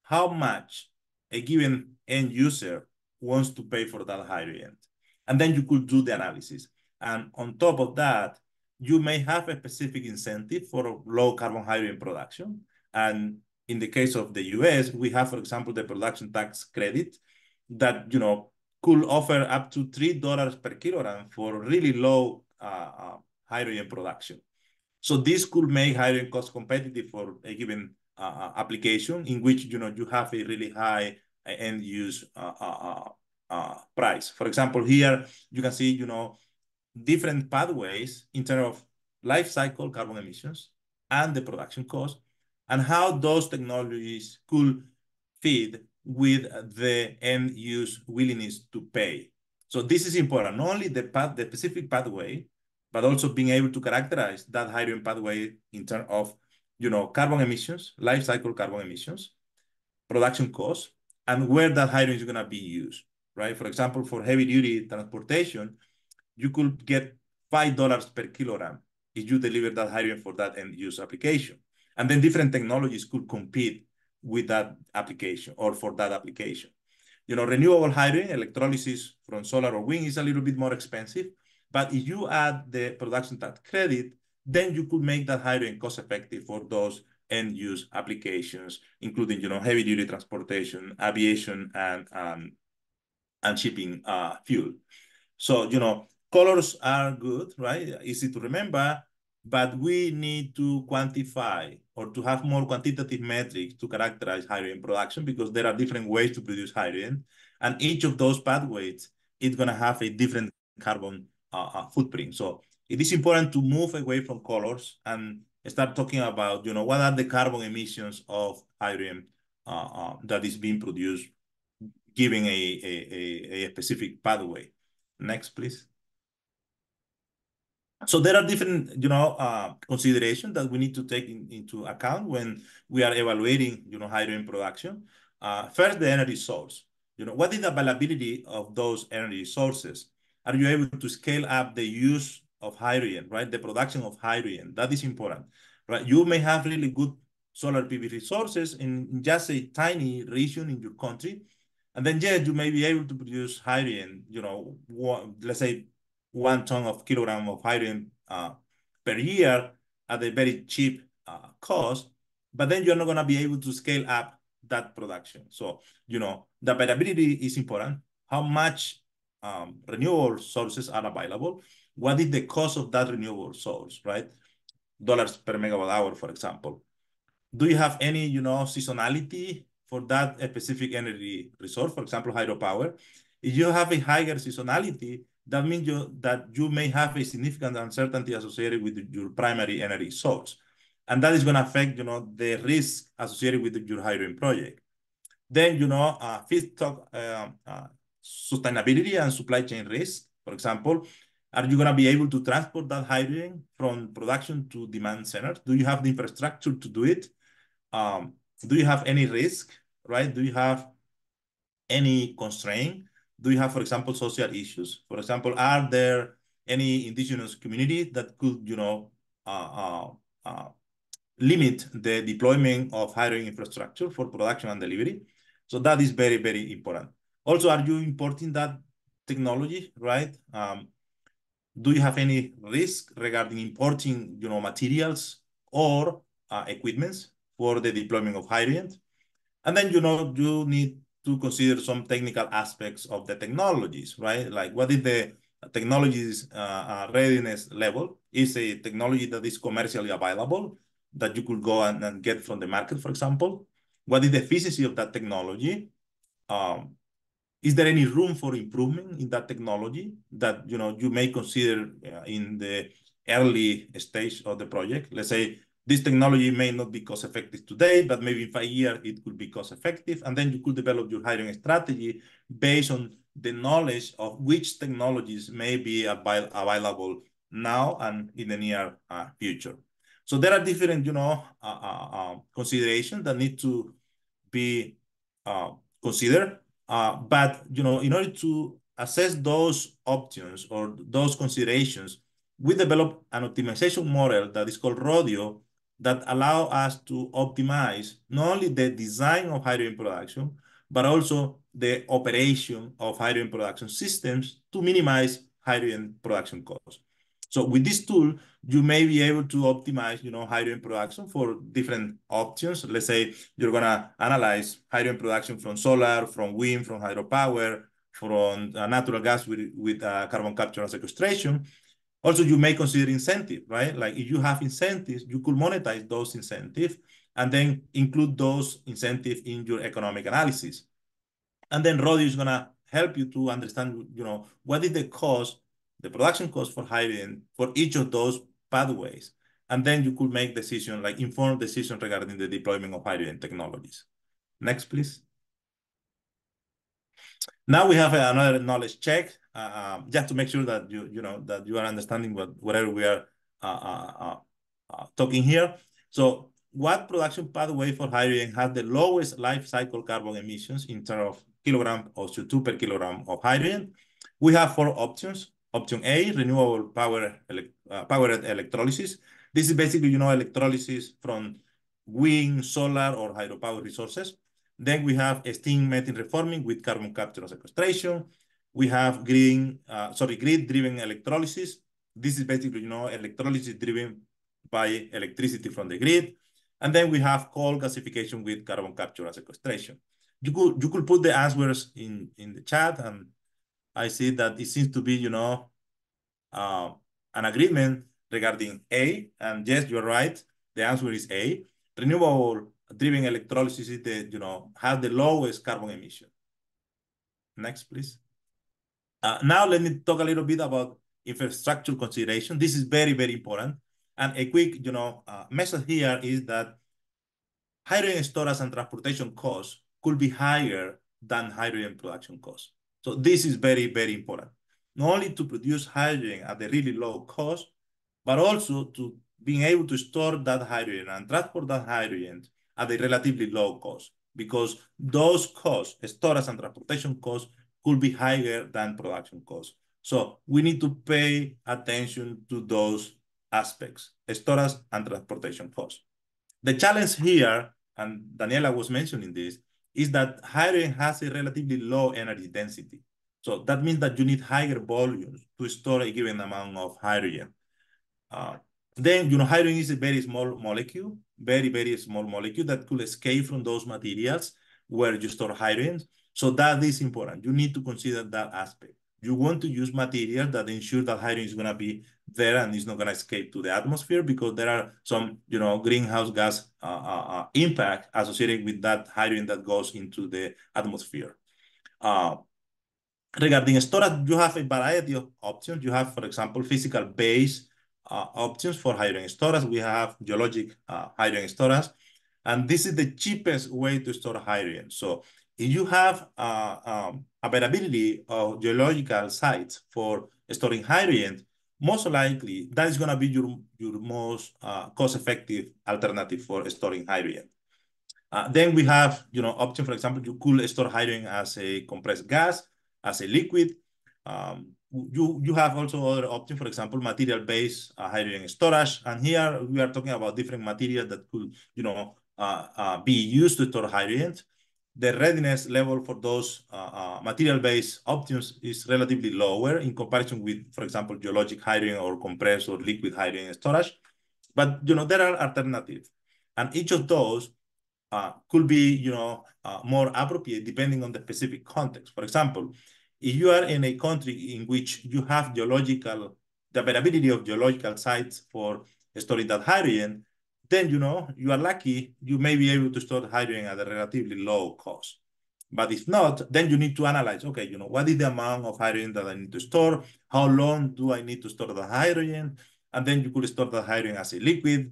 D: how much a given end user wants to pay for that hydrogen. And then you could do the analysis. And on top of that, you may have a specific incentive for low carbon hydrogen production. And in the case of the US, we have, for example, the production tax credit that, could offer up to $3 per kilogram for really low hydrogen production. So this could make hydrogen cost competitive for a given application in which you have a really high end use price. For example, here you can see different pathways in terms of life cycle carbon emissions and the production cost, and how those technologies could fit with the end use willingness to pay. So this is important, not only the specific pathway, but also being able to characterize that hydrogen pathway in terms of, carbon emissions, life cycle carbon emissions, production costs, and where that hydrogen is going to be used, right? For example, for heavy duty transportation, you could get $5 per kilogram if you deliver that hydrogen for that end use application. And then different technologies could compete with that application or for that application. Renewable hydrogen, electrolysis from solar or wind is a little bit more expensive, but if you add the production tax credit, then you could make that hydrogen cost effective for those end use applications, including, heavy duty transportation, aviation, and shipping fuel. So, colors are good, right? Easy to remember, but we need to quantify or to have more quantitative metrics to characterize hydrogen production, because there are different ways to produce hydrogen. And each of those pathways is going to have a different carbon footprint. So it is important to move away from colors and start talking about, what are the carbon emissions of hydrogen that is being produced, giving a specific pathway. Next, please. So there are different, considerations that we need to take into account when we are evaluating, hydrogen production. First, the energy source. What is the availability of those energy sources? Are you able to scale up the use of hydrogen, right? The production of hydrogen, that is important, right? You may have really good solar PV resources in just a tiny region in your country. And then, yes, you may be able to produce hydrogen, let's say 1 ton of kilogram of hydrogen per year at a very cheap cost, but then you're not going to be able to scale up that production. So, the availability is important. How much renewable sources are available? What is the cost of that renewable source, right? Dollars per megawatt hour, for example. Do you have any, seasonality for that specific energy resource? For example, hydropower. If you have a higher seasonality, that means that you may have a significant uncertainty associated with your primary energy source. And that is going to affect, the risk associated with your hydrogen project. Then, feedstock sustainability and supply chain risk. For example, are you going to be able to transport that hydrogen from production to demand centers? Do you have the infrastructure to do it? Do you have any risk, right? Do you have any constraint? Do you have, for example, social issues? For example, are there any indigenous communities that could, limit the deployment of hydrogen infrastructure for production and delivery? So that is very, very important. Also, are you importing that technology, right? Do you have any risk regarding importing, materials or equipments for the deployment of hydrogen? And then, you need to consider some technical aspects of the technologies, right? Like, what is the technology's readiness level? Is a technology that is commercially available that you could go and get from the market, for example? What is the efficiency of that technology? Is there any room for improvement in that technology that, you may consider in the early stage of the project? Let's say this technology may not be cost effective today, but maybe in 5 years it could be cost effective. And then you could develop your hydrogen strategy based on the knowledge of which technologies may be available now and in the near future. So there are different, considerations that need to be considered. But, in order to assess those options or those considerations, we developed an optimization model that is called RODIO that allow us to optimize not only the design of hydrogen production, but also the operation of hydrogen production systems to minimize hydrogen production costs. So with this tool, you may be able to optimize, hydrogen production for different options. Let's say you're gonna analyze hydrogen production from solar, from wind, from hydropower, from natural gas with carbon capture and sequestration. Also, you may consider incentive, right? Like if you have incentives, you could monetize those incentives and then include those incentives in your economic analysis. And then RODIO is gonna help you to understand, what is the cost, the production cost for hydrogen for each of those pathways. And then you could make decisions, like informed decisions regarding the deployment of hydrogen technologies. Next, please. Now we have another knowledge check, just to make sure that that you are understanding whatever we are talking here. So, what production pathway for hydrogen has the lowest life cycle carbon emissions in terms of kilogram of CO2 per kilogram of hydrogen? We have 4 options. Option A, renewable powered electrolysis. This is basically, electrolysis from wind, solar, or hydropower resources. Then we have steam methane reforming with carbon capture and sequestration. We have grid-driven electrolysis. This is basically, electrolysis driven by electricity from the grid. And then we have coal gasification with carbon capture and sequestration. You could put the answers in the chat, and I see that it seems to be, an agreement regarding A. And yes, you're right. The answer is A. Renewable driven electrolysis is has the lowest carbon emission. Next, please. Now let me talk a little bit about infrastructure consideration. This is very, very important. And a quick, message here is that hydrogen storage and transportation costs could be higher than hydrogen production costs. So this is very, very important. Not only to produce hydrogen at a really low cost, but also to being able to store that hydrogen and transport that hydrogen at a relatively low cost, because those costs, storage and transportation costs, could be higher than production costs. So we need to pay attention to those aspects, storage and transportation costs. The challenge here, and Daniela was mentioning this, is that hydrogen has a relatively low energy density. So that means that you need higher volumes to store a given amount of hydrogen. Then, hydrogen is a very small molecule, very, very small molecule that could escape from those materials where you store hydrogen. So that is important. You need to consider that aspect. You want to use materials that ensure that hydrogen is going to be there and is not going to escape to the atmosphere, because there are some, greenhouse gas impact associated with that hydrogen that goes into the atmosphere. Regarding storage, you have a variety of options. You have, for example, physical base options for hydrogen storage. We have geologic hydrogen storage, and this is the cheapest way to store hydrogen. So if you have availability of geological sites for storing hydrogen, most likely that is going to be your most cost-effective alternative for storing hydrogen. Then we have, option, for example, you could store hydrogen as a compressed gas, as a liquid. You have also other options, for example, material-based hydrogen storage. And here we are talking about different materials that could, be used to store hydrogen. The readiness level for those material-based options is relatively lower in comparison with, for example, geologic hydrogen or compressed or liquid hydrogen storage. But, there are alternatives. And each of those could be, more appropriate depending on the specific context. For example, if you are in a country in which you have the availability of geological sites for storing that hydrogen, then, you are lucky, you may be able to store hydrogen at a relatively low cost. But if not, then you need to analyze, okay, what is the amount of hydrogen that I need to store? How long do I need to store the hydrogen? And then you could store the hydrogen as a liquid.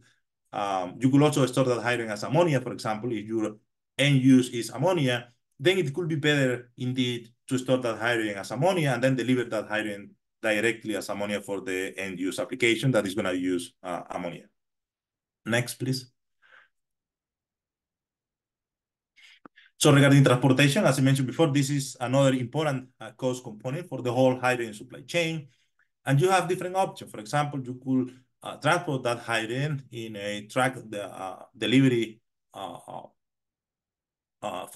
D: You could also store that hydrogen as ammonia, for example. If your end use is ammonia, then it could be better indeed to store that hydrogen as ammonia and then deliver that hydrogen directly as ammonia for the end use application that is going to use ammonia. Next, please. So regarding transportation, as I mentioned before, this is another important cost component for the whole hydrogen supply chain. And you have different options. For example, you could transport that hydrogen in a truck delivery for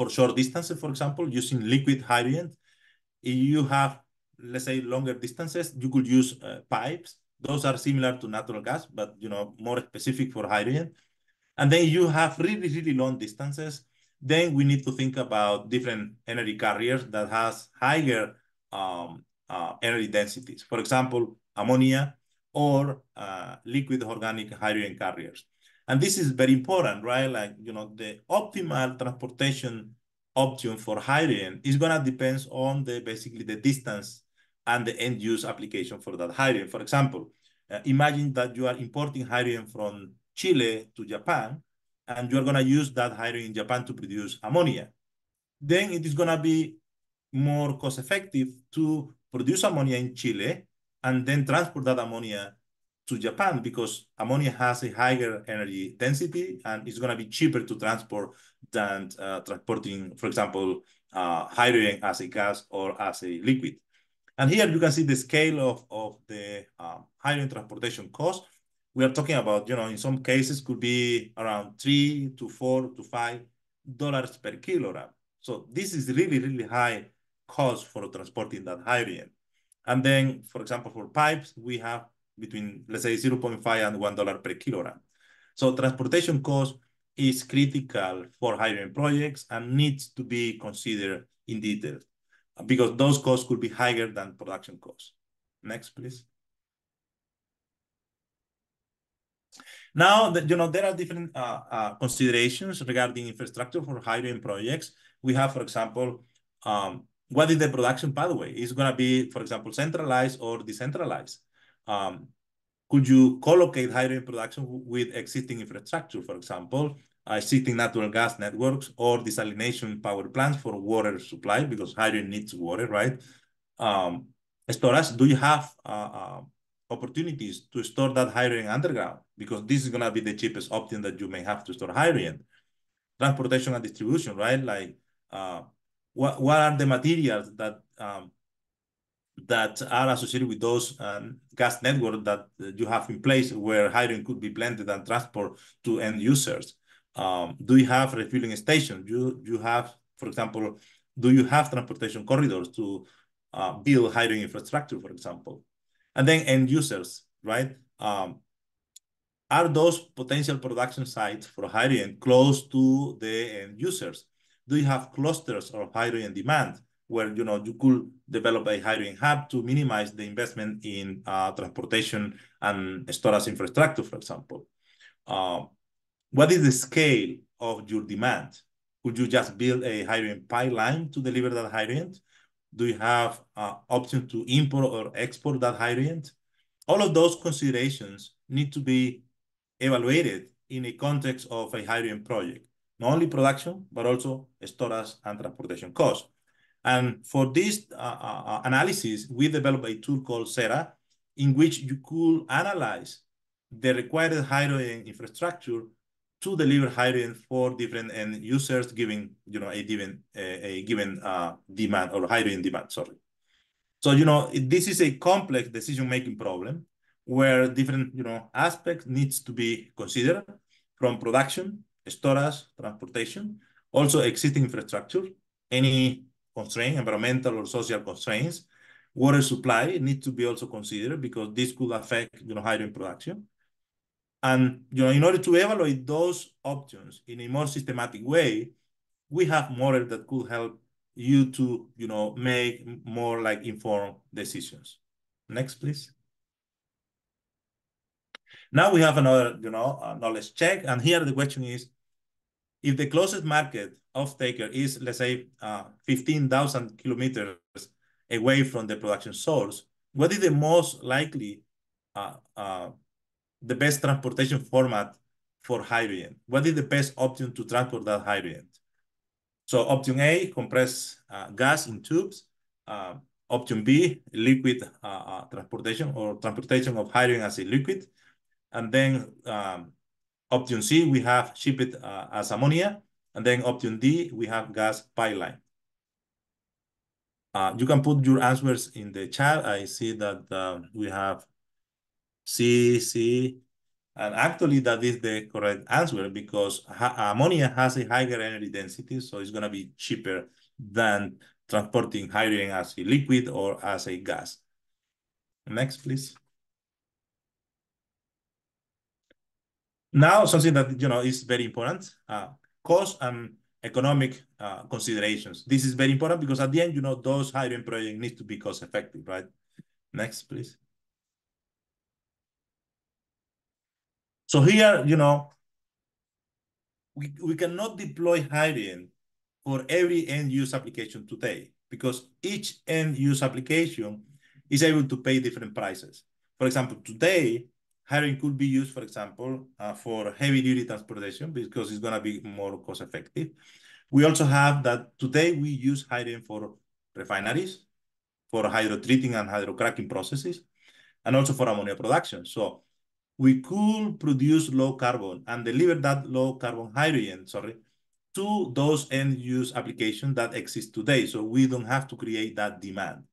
D: short distances, for example, using liquid hydrogen. If you have, let's say, longer distances, you could use pipes. Those are similar to natural gas, but more specific for hydrogen. And then you have really, really long distances. Then we need to think about different energy carriers that has higher energy densities. For example, ammonia or liquid organic hydrogen carriers. And this is very important, right? Like, the optimal transportation option for hydrogen is going to depend on basically the distance and the end use application for that hydrogen. For example, imagine that you are importing hydrogen from Chile to Japan, and you're going to use that hydrogen in Japan to produce ammonia. Then it is going to be more cost effective to produce ammonia in Chile and then transport that ammonia to Japan, because ammonia has a higher energy density and it's going to be cheaper to transport than transporting, for example, hydrogen as a gas or as a liquid. And here you can see the scale of the hydrogen transportation cost. We are talking about, in some cases could be around $3 to $4 to $5 per kilogram. So this is really, really high cost for transporting that hydrogen. And then, for example, for pipes, we have between, let's say, 0.5 and $1 per kilogram. So transportation cost is critical for hydrogen projects and needs to be considered in detail, because those costs could be higher than production costs. Next, please. Now, there are different considerations regarding infrastructure for hydrogen projects. We have, for example, what is the production pathway? Is going to be, for example, centralized or decentralized? Could you collocate hydrogen production with existing infrastructure, for example, existing natural gas networks or desalination power plants for water supply, because hydrogen needs water, right? Storage, do you have opportunities to store that hydrogen underground? Because this is going to be the cheapest option that you may have to store hydrogen. Transportation and distribution, right? Like, what are the materials that are associated with those gas networks that you have in place where hydrogen could be blended and transported to end users? Do you have refueling stations? You have, for example, do you have transportation corridors to build hydrogen infrastructure, for example? And then end users, right? Are those potential production sites for hydrogen close to the end users? Do you have clusters of hydrogen demand where you could develop a hydrogen hub to minimize the investment in transportation and storage infrastructure, for example? What is the scale of your demand? Could you just build a hydrogen pipeline to deliver that hydrogen? Do you have option to import or export that hydrogen? All of those considerations need to be evaluated in a context of a hydrogen project, not only production, but also storage and transportation costs. And for this analysis, we developed a tool called SERA, in which you could analyze the required hydrogen infrastructure to deliver hydrogen for different end users, giving a given demand or hydrogen demand. Sorry. So this is a complex decision-making problem where different aspects needs to be considered, from production, storage, transportation, also existing infrastructure, any constraint, environmental or social constraints. Water supply needs to be also considered, because this could affect hydrogen production. And in order to evaluate those options in a more systematic way, we have models that could help you to make more informed decisions. Next, please. Now we have another knowledge check, and here the question is, if the closest market off-taker is, let's say, 15,000 kilometers away from the production source, what is the most likely the best transportation format for hydrogen? What is the best option to transport that hydrogen? So option A, compressed gas in tubes. Option B, liquid transportation or transportation of hydrogen as a liquid. And then option C, we have shipped as ammonia. And then option D, we have gas pipeline. You can put your answers in the chat. I see that we have C, and actually that is the correct answer because ammonia has a higher energy density, so it's going to be cheaper than transporting hydrogen as a liquid or as a gas. Next, please. Now, something that is very important, cost and economic considerations. This is very important because at the end, those hydrogen projects need to be cost effective, right? Next, please. So here, we cannot deploy hydrogen for every end-use application today because each end-use application is able to pay different prices. For example, today, hydrogen could be used, for example, for heavy-duty transportation because it's going to be more cost-effective. We also have that today we use hydrogen for refineries, for hydrotreating and hydrocracking processes, and also for ammonia production. So we could produce low carbon and deliver that low carbon hydrogen, to those end-use applications that exist today. So we don't have to create that demand.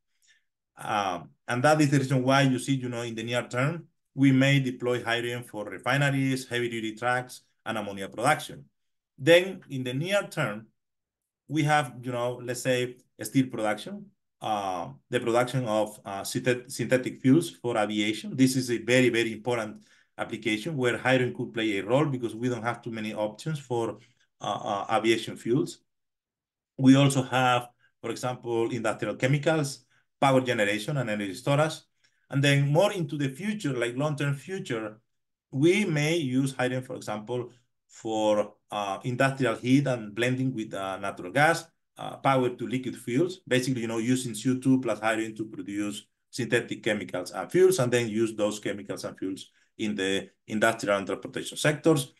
D: And that is the reason why you see, in the near term, we may deploy hydrogen for refineries, heavy-duty trucks, and ammonia production. Then in the near term, we have, let's say, steel production, the production of synthetic fuels for aviation. This is a very, very important application where hydrogen could play a role because we don't have too many options for aviation fuels. We also have, for example, industrial chemicals, power generation, and energy storage. And then more into the future, like long-term future, we may use hydrogen, for example, for industrial heat and blending with natural gas, power to liquid fuels, basically, using CO2 plus hydrogen to produce synthetic chemicals and fuels, and then use those chemicals and fuels in the industrial and transportation sectors,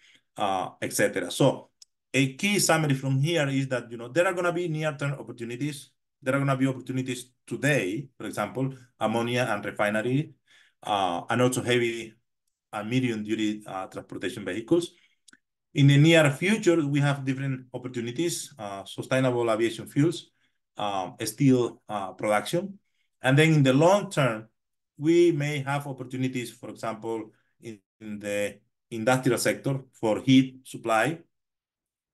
D: etc. So a key summary from here is that, there are going to be near-term opportunities. There are going to be opportunities today, for example, ammonia and refinery, and also heavy and medium-duty transportation vehicles. In the near future, we have different opportunities, sustainable aviation fuels, steel production. And then in the long term, we may have opportunities, for example, in the industrial sector for heat supply.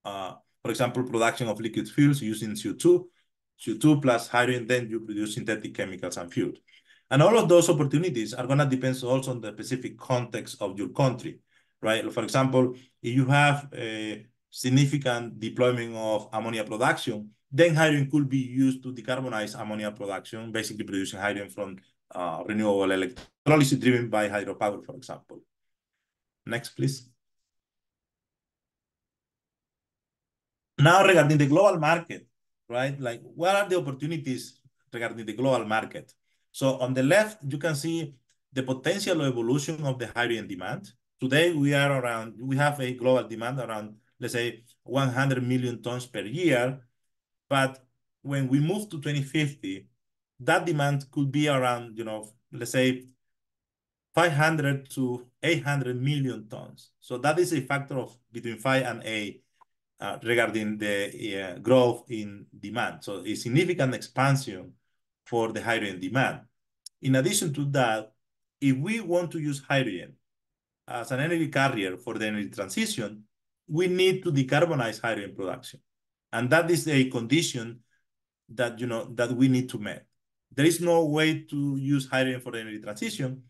D: For example, production of liquid fuels using CO2 plus hydrogen, then you produce synthetic chemicals and fuels. And all of those opportunities are going to depend also on the specific context of your country, right? For example, if you have a significant deployment of ammonia production, then hydrogen could be used to decarbonize ammonia production, basically producing hydrogen from renewable electrolysis driven by hydropower, for example. Next, please. Now, regarding the global market, right? Like, what are the opportunities regarding the global market? So on the left, you can see the potential evolution of the hydrogen demand. Today, we have a global demand around, let's say, 100 million tons per year. But when we move to 2050, that demand could be around, let's say, 500 to 800 million tons. So that is a factor of between 5 and 8 regarding the growth in demand. So a significant expansion for the hydrogen demand. In addition to that, if we want to use hydrogen as an energy carrier for the energy transition, we need to decarbonize hydrogen production. And that is a condition that, that we need to meet. There is no way to use hydrogen for the energy transition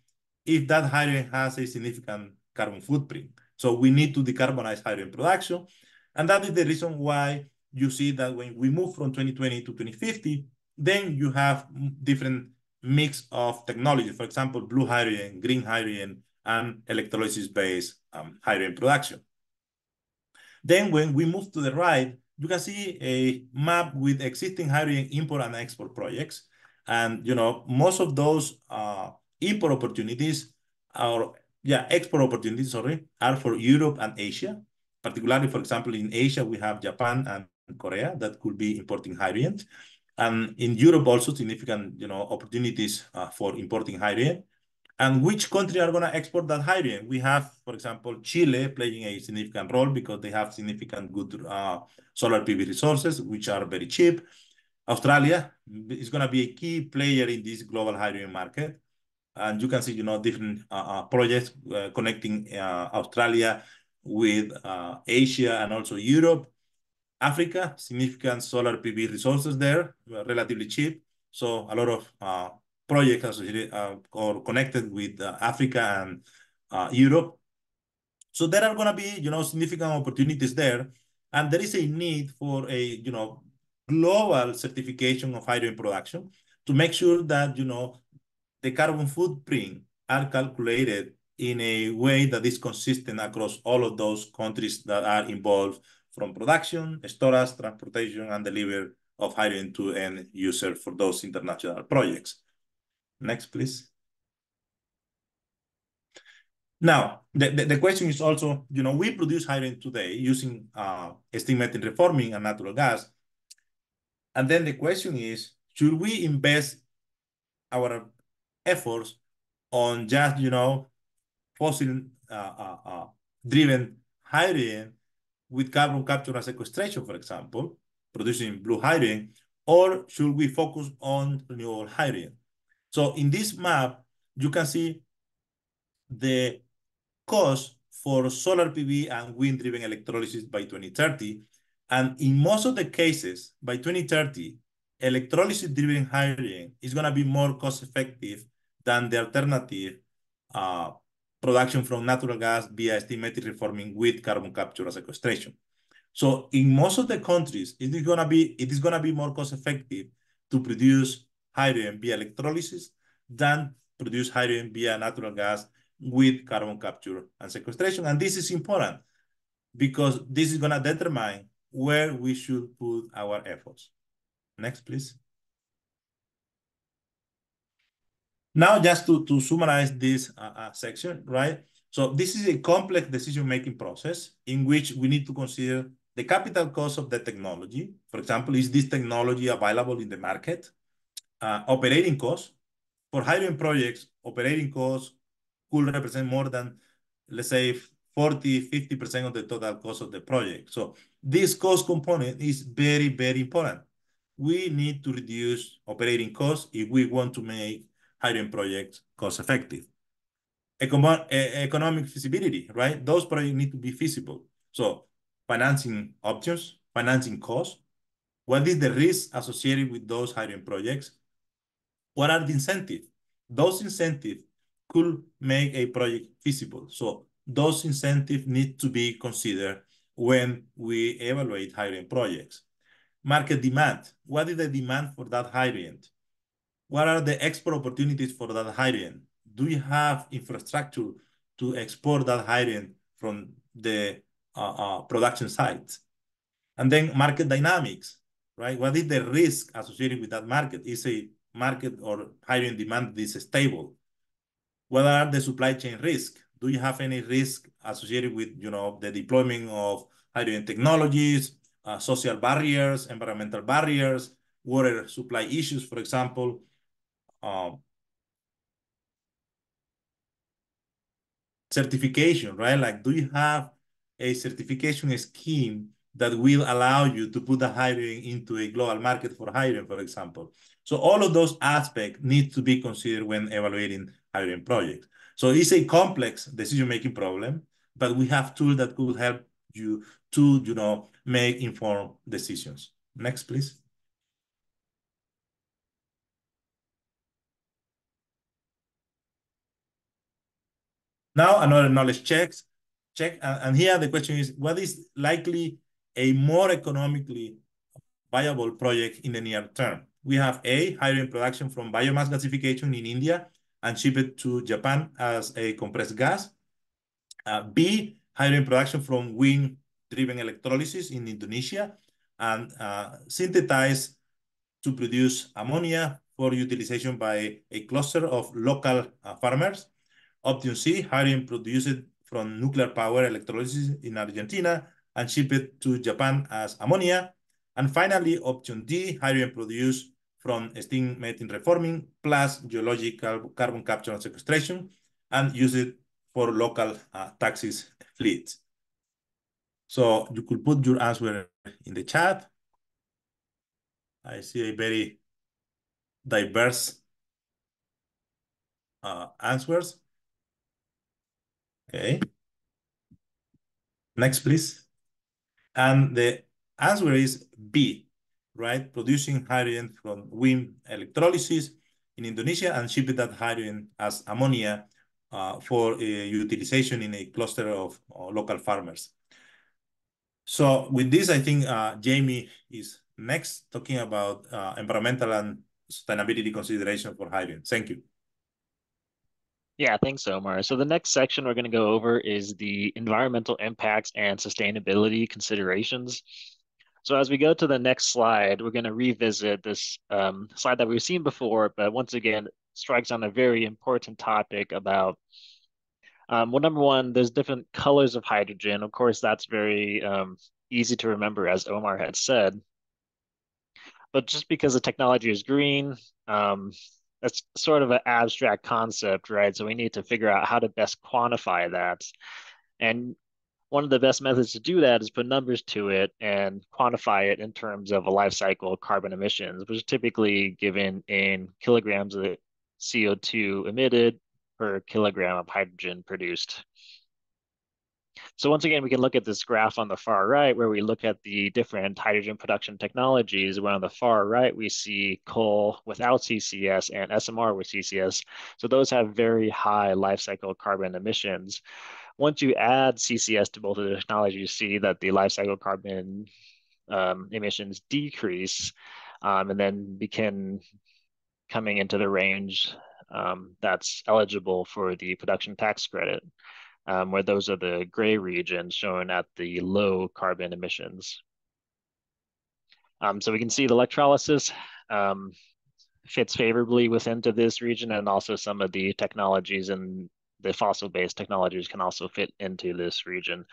D: if that hydrogen has a significant carbon footprint. So we need to decarbonize hydrogen production. And that is the reason why you see that when we move from 2020 to 2050, then you have different mix of technology. For example, blue hydrogen, green hydrogen, and electrolysis-based hydrogen production. Then when we move to the right, you can see a map with existing hydrogen import and export projects. And, most of those import opportunities export opportunities, are for Europe and Asia. Particularly, for example, in Asia, we have Japan and Korea that could be importing hydrogen. And in Europe also significant, opportunities for importing hydrogen. And which country are going to export that hydrogen? We have, for example, Chile playing a significant role because they have significant good solar PV resources, which are very cheap. Australia is going to be a key player in this global hydrogen market. And you can see, different projects connecting Australia with Asia and also Europe. Africa, significant solar PV resources there, relatively cheap. So a lot of projects associated or connected with Africa and Europe. So there are going to be, significant opportunities there. And there is a need for a, global certification of hydrogen production to make sure that, the carbon footprint are calculated in a way that is consistent across all of those countries that are involved from production, storage, transportation, and delivery of hydrogen to end user for those international projects. Next, please. Now, the question is also, we produce hydrogen today using steam methane reforming and natural gas. And then the question is, should we invest our efforts on just, fossil driven hydrogen with carbon capture and sequestration, for example, producing blue hydrogen, or should we focus on renewable hydrogen? So in this map, you can see the cost for solar PV and wind-driven electrolysis by 2030. And in most of the cases, by 2030, electrolysis-driven hydrogen is going to be more cost-effective than the alternative production from natural gas via steam methane reforming with carbon capture and sequestration. So in most of the countries, it is going to be more cost-effective to produce hydrogen via electrolysis than produce hydrogen via natural gas with carbon capture and sequestration. And this is important because this is going to determine where we should put our efforts. Next, please. Now, just to summarize this section, right? So this is a complex decision-making process in which we need to consider the capital cost of the technology. For example, is this technology available in the market? Operating costs. For hydrogen projects, operating costs could represent more than, let's say, 40, 50% of the total cost of the project. So this cost component is very, very important. We need to reduce operating costs if we want to make hydrogen projects cost-effective. Economic feasibility, right? Those projects need to be feasible. So financing options, financing costs. What is the risk associated with those hydrogen projects? What are the incentives? Those incentives could make a project feasible. So those incentives need to be considered when we evaluate hydrogen projects. Market demand. What is the demand for that hydrogen? What are the export opportunities for that hydrogen? Do you have infrastructure to export that hydrogen from the production sites? And then market dynamics, right? What is the risk associated with that market? Is a market or hydrogen demand is stable? What are the supply chain risks? Do you have any risk associated with, the deployment of hydrogen technologies, social barriers, environmental barriers, water supply issues, for example? Certification, right? Like, do you have a certification scheme that will allow you to put the hydrogen into a global market for hydrogen, for example? So all of those aspects need to be considered when evaluating hydrogen projects. So it's a complex decision-making problem, but we have tools that could help you to, make informed decisions. Next, please. Now another knowledge check, and here the question is, what is likely a more economically viable project in the near term? We have A, hydrogen production from biomass gasification in India and ship it to Japan as a compressed gas. B, hydrogen production from wind-driven electrolysis in Indonesia and synthesized to produce ammonia for utilization by a cluster of local farmers. Option C, hydrogen produced from nuclear power electrolysis in Argentina and shipped to Japan as ammonia. And finally, option D, hydrogen produced from steam methane reforming plus geological carbon capture and sequestration, and use it for local taxis fleets. So you could put your answer in the chat. I see a very diverse answers. Okay. Next, please. And the answer is B, right? Producing hydrogen from wind electrolysis in Indonesia and shipping that hydrogen as ammonia for utilization in a cluster of local farmers. So with this, I think Jamie is next, talking about environmental and sustainability consideration for hydrogen. Thank you.
E: Yeah, thanks, Omar. So the next section we're going to go over is the environmental impacts and sustainability considerations. So as we go to the next slide, we're going to revisit this slide that we've seen before, but once again, strikes on a very important topic about, well, number one, there's different colors of hydrogen. Of course, that's very easy to remember, as Omar had said. But just because the technology is green, that's sort of an abstract concept, right? So we need to figure out how to best quantify that. And one of the best methods to do that is put numbers to it and quantify it in terms of a life cycle carbon emissions, which is typically given in kilograms of CO2 emitted per kilogram of hydrogen produced. So once again, we can look at this graph on the far right where we look at the different hydrogen production technologies. Where on the far right, we see coal without CCS and SMR with CCS. So those have very high life cycle carbon emissions. Once you add CCS to both of the technologies, you see that the life cycle carbon emissions decrease and then begin coming into the range that's eligible for the production tax credit. Where those are the gray regions shown at the low carbon emissions. So we can see the electrolysis fits favorably within this region, and also some of the technologies and the fossil-based technologies can also fit into this region.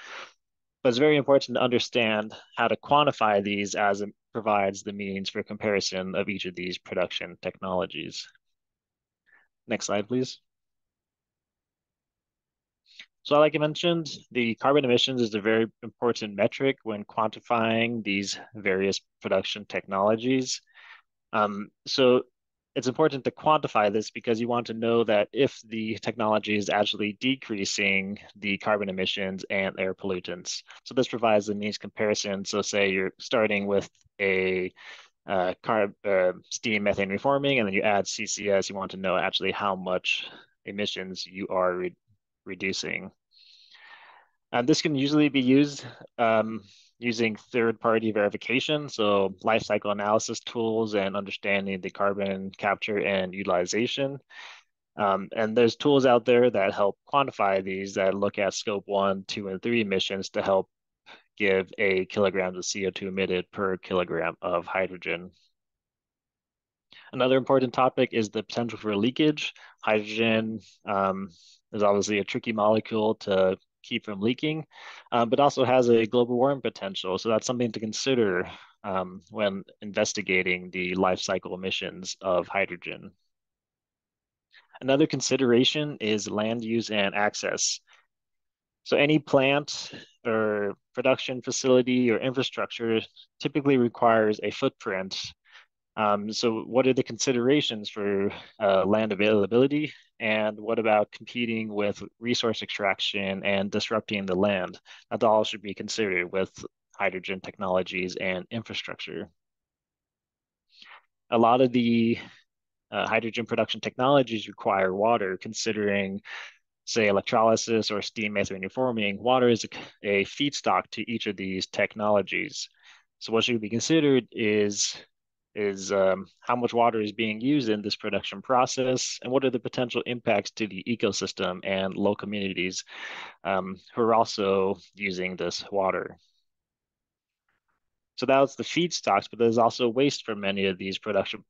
E: But it's very important to understand how to quantify these, as it provides the means for comparison of each of these production technologies. Next slide, please. So like I mentioned, the carbon emissions is a very important metric when quantifying these various production technologies. So it's important to quantify this because you want to know that if the technology is actually decreasing the carbon emissions and air pollutants. So this provides the means comparison. So say you're starting with a steam methane reforming, and then you add CCS, you want to know actually how much emissions you are reducing. And this can usually be used using third-party verification, so life cycle analysis tools and understanding the carbon capture and utilization. And there's tools out there that help quantify these, that look at scope 1, 2, and 3 emissions to help give a kilograms of CO2 emitted per kilogram of hydrogen. Another important topic is the potential for leakage. Hydrogen is obviously a tricky molecule to keep from leaking, but also has a global warming potential. So that's something to consider when investigating the life cycle emissions of hydrogen. Another consideration is land use and access. So any plant or production facility or infrastructure typically requires a footprint. So what are the considerations for land availability? And what about competing with resource extraction and disrupting the land? That all should be considered with hydrogen technologies and infrastructure. A lot of the hydrogen production technologies require water, considering, say, electrolysis or steam methane reforming. Water is a feedstock to each of these technologies. So what should be considered is how much water is being used in this production process, and what are the potential impacts to the ecosystem and local communities who are also using this water. So that was the feedstocks, but there's also waste from many of these production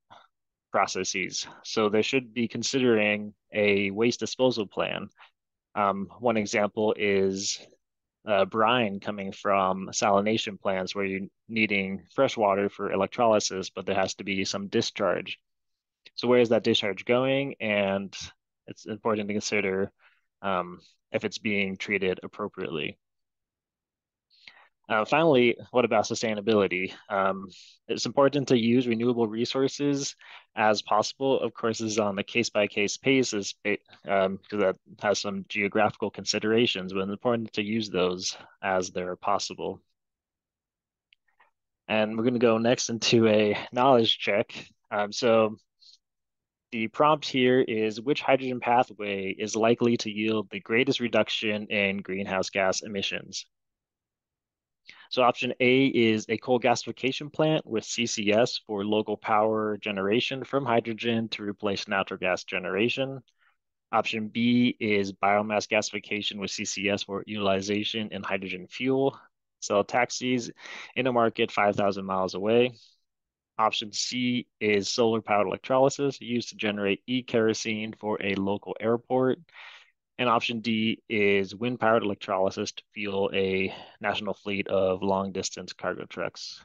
E: processes. So they should be considering a waste disposal plan. One example is brine coming from salination plants where you're needing fresh water for electrolysis, but there has to be some discharge. So where is that discharge going? And it's important to consider if it's being treated appropriately. Finally, what about sustainability? It's important to use renewable resources as possible. Of course, this is on the case-by-case basis because that has some geographical considerations, but it's important to use those as they're possible. And we're going to go next into a knowledge check. So the prompt here is, which hydrogen pathway is likely to yield the greatest reduction in greenhouse gas emissions? So option A is a coal gasification plant with CCS for local power generation from hydrogen to replace natural gas generation. Option B is biomass gasification with CCS for utilization in hydrogen fuel. Sell taxis in a market 5,000 miles away. Option C is solar-powered electrolysis used to generate e-kerosene for a local airport. And option D is wind-powered electrolysis to fuel a national fleet of long-distance cargo trucks.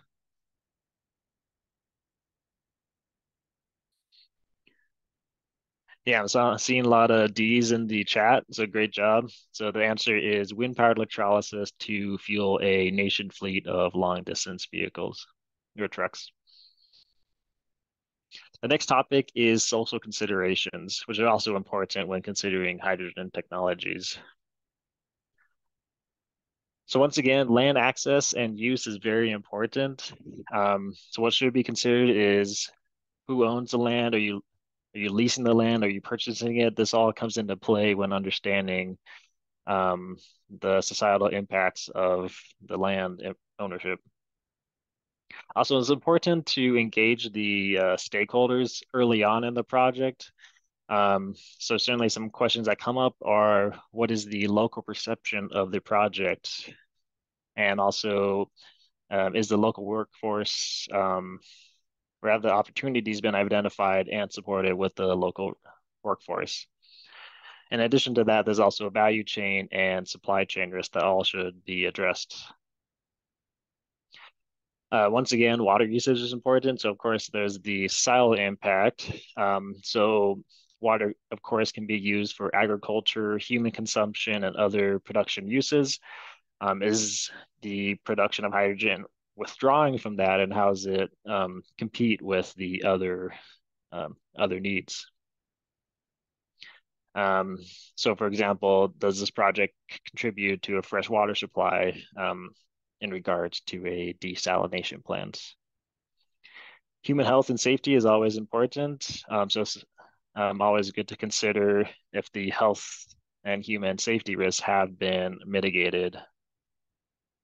E: Yeah, so I'm seeing a lot of D's in the chat, so great job. So the answer is wind-powered electrolysis to fuel a nation fleet of long-distance vehicles or trucks. The next topic is social considerations, which are also important when considering hydrogen technologies. So once again, land access and use is very important. So what should be considered is who owns the land? Are you leasing the land? Are you purchasing it? This all comes into play when understanding the societal impacts of the land ownership. Also, it's important to engage the stakeholders early on in the project. So certainly some questions that come up are, what is the local perception of the project? And also, is the local workforce, or have the opportunities been identified and supported with the local workforce? In addition to that, there's also a value chain and supply chain risk that all should be addressed. Once again, water usage is important. So of course, there's the societal impact. So water, of course, can be used for agriculture, human consumption, and other production uses. Is the production of hydrogen withdrawing from that, and how does it compete with the other needs? So for example, does this project contribute to a fresh water supply in regards to a desalination plant? Human health and safety is always important. So it's always good to consider if the health and human safety risks have been mitigated.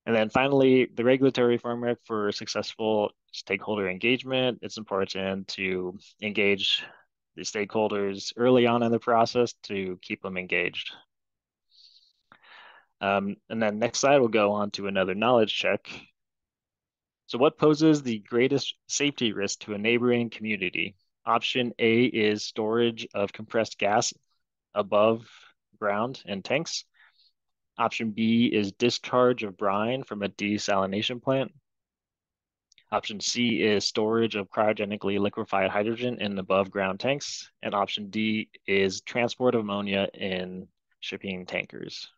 E: And then finally, the regulatory framework for successful stakeholder engagement. It's important to engage the stakeholders early on in the process to keep them engaged. And then next slide, we'll go on to another knowledge check. So what poses the greatest safety risk to a neighboring community? Option A is storage of compressed gas above ground in tanks. Option B is discharge of brine from a desalination plant. Option C is storage of cryogenically liquefied hydrogen in above ground tanks. And option D is transport of ammonia in shipping tankers.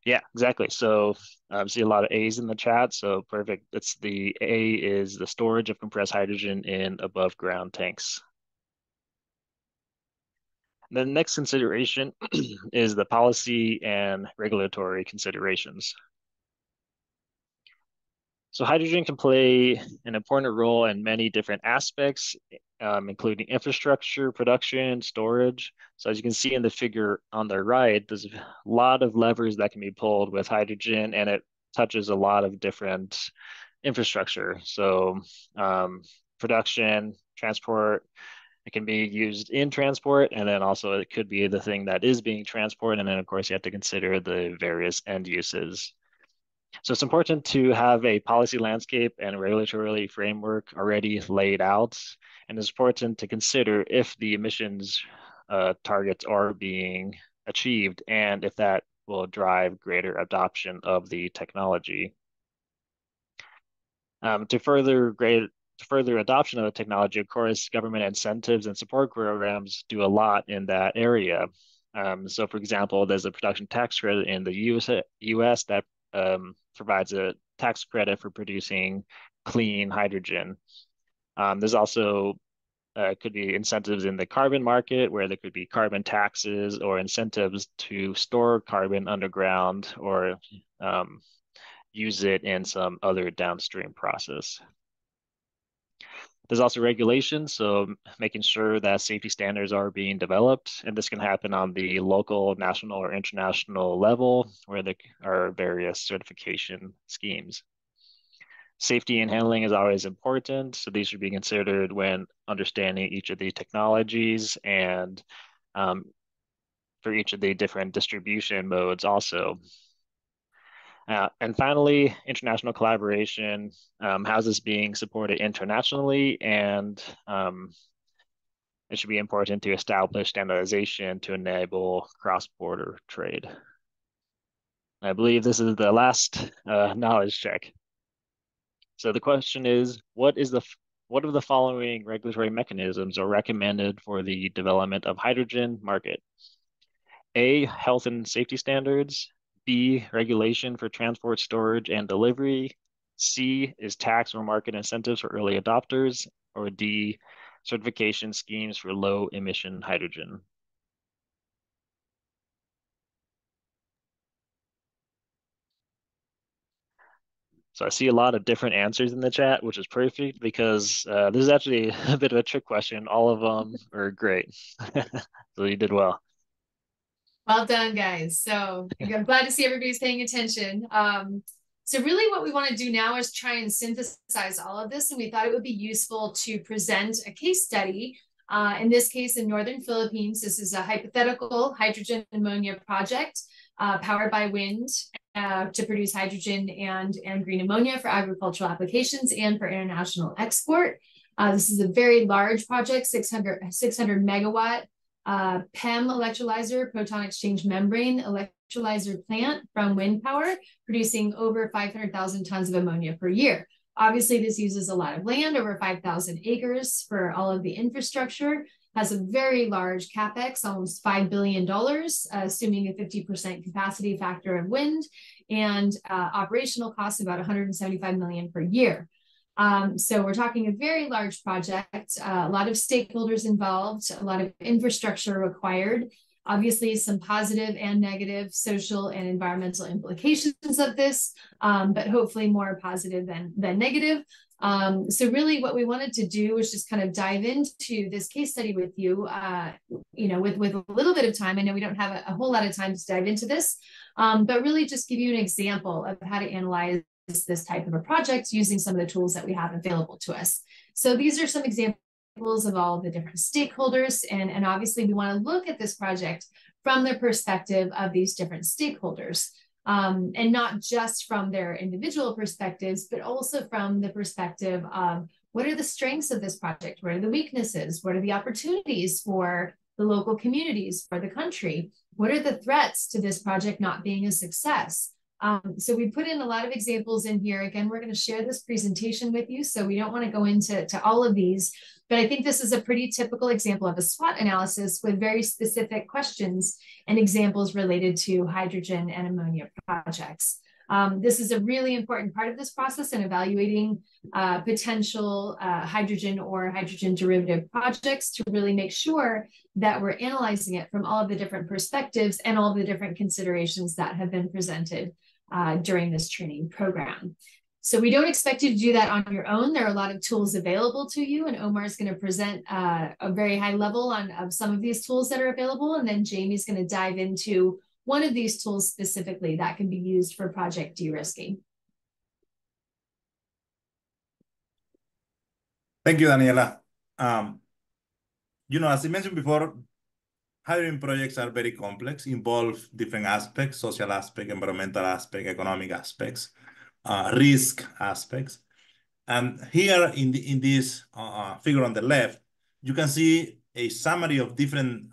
E: Yeah, exactly. So I see a lot of A's in the chat. So perfect. That's the A is the storage of compressed hydrogen in above ground tanks. The next consideration is the policy and regulatory considerations. So hydrogen can play an important role in many different aspects, including infrastructure, production, storage. So as you can see in the figure on the right, there's a lot of levers that can be pulled with hydrogen, and it touches a lot of different infrastructure. So production, transport, it can be used in transport, and then also it could be the thing that is being transported. And then of course you have to consider the various end uses. So it's important to have a policy landscape and regulatory framework already laid out, and it's important to consider if the emissions targets are being achieved and if that will drive greater adoption of the technology. To further adoption of the technology, of course, government incentives and support programs do a lot in that area. So, for example, there's a production tax credit in the US that provides a tax credit for producing clean hydrogen. There's also could be incentives in the carbon market where there could be carbon taxes or incentives to store carbon underground or use it in some other downstream process. There's also regulations, so making sure that safety standards are being developed, and this can happen on the local, national, or international level where there are various certification schemes. Safety and handling is always important, so these should be considered when understanding each of the technologies and for each of the different distribution modes also. And finally, international collaboration. How's this being supported internationally? And it should be important to establish standardization to enable cross-border trade. I believe this is the last knowledge check. So the question is, what of the following regulatory mechanisms are recommended for the development of hydrogen market? A, health and safety standards. B, regulation for transport, storage, and delivery. C is tax or market incentives for early adopters. Or D, certification schemes for low emission hydrogen. So I see a lot of different answers in the chat, which is perfect because this is actually a bit of a trick question. All of them are great. So you did well.
C: Well done, guys. So I'm glad to see everybody's paying attention. So really what we want to do now is try and synthesize all of this. And we thought it would be useful to present a case study. In this case, in Northern Philippines, this is a hypothetical hydrogen ammonia project powered by wind to produce hydrogen and green ammonia for agricultural applications and for international export. This is a very large project, 600 megawatt PEM electrolyzer, proton exchange membrane electrolyzer plant from wind power, producing over 500,000 tons of ammonia per year. Obviously, this uses a lot of land, over 5,000 acres for all of the infrastructure, has a very large capex, almost $5 billion, assuming a 50% capacity factor of wind, and operational costs about $175 million per year. So we're talking a very large project, a lot of stakeholders involved, a lot of infrastructure required, obviously some positive and negative social and environmental implications of this, but hopefully more positive than negative. So really what we wanted to do was just kind of dive into this case study with you, with a little bit of time. I know we don't have a whole lot of time to dive into this, but really just give you an example of how to analyze this type of a project using some of the tools that we have available to us. So these are some examples of all of the different stakeholders. And obviously we want to look at this project from the perspective of these different stakeholders. And not just from their individual perspectives, but also from the perspective of what are the strengths of this project? What are the weaknesses? What are the opportunities for the local communities, for the country? What are the threats to this project not being a success? So we put in a lot of examples in here. Again, we're going to share this presentation with you, so we don't want to go into all of these, but I think this is a pretty typical example of a SWOT analysis with very specific questions and examples related to hydrogen and ammonia projects. This is a really important part of this process in evaluating potential hydrogen or hydrogen derivative projects to really make sure that we're analyzing it from all of the different perspectives and all of the different considerations that have been presented during this training program. So we don't expect you to do that on your own. There are a lot of tools available to you, and Omar is going to present a very high level of some of these tools that are available, and then Jamie's going to dive into one of these tools specifically that can be used for project de-risking.
D: Thank you, Daniela. As I mentioned before, hydrogen projects are very complex, involve different aspects, social aspect, environmental aspect, economic aspects, risk aspects. And here in this figure on the left, you can see a summary of different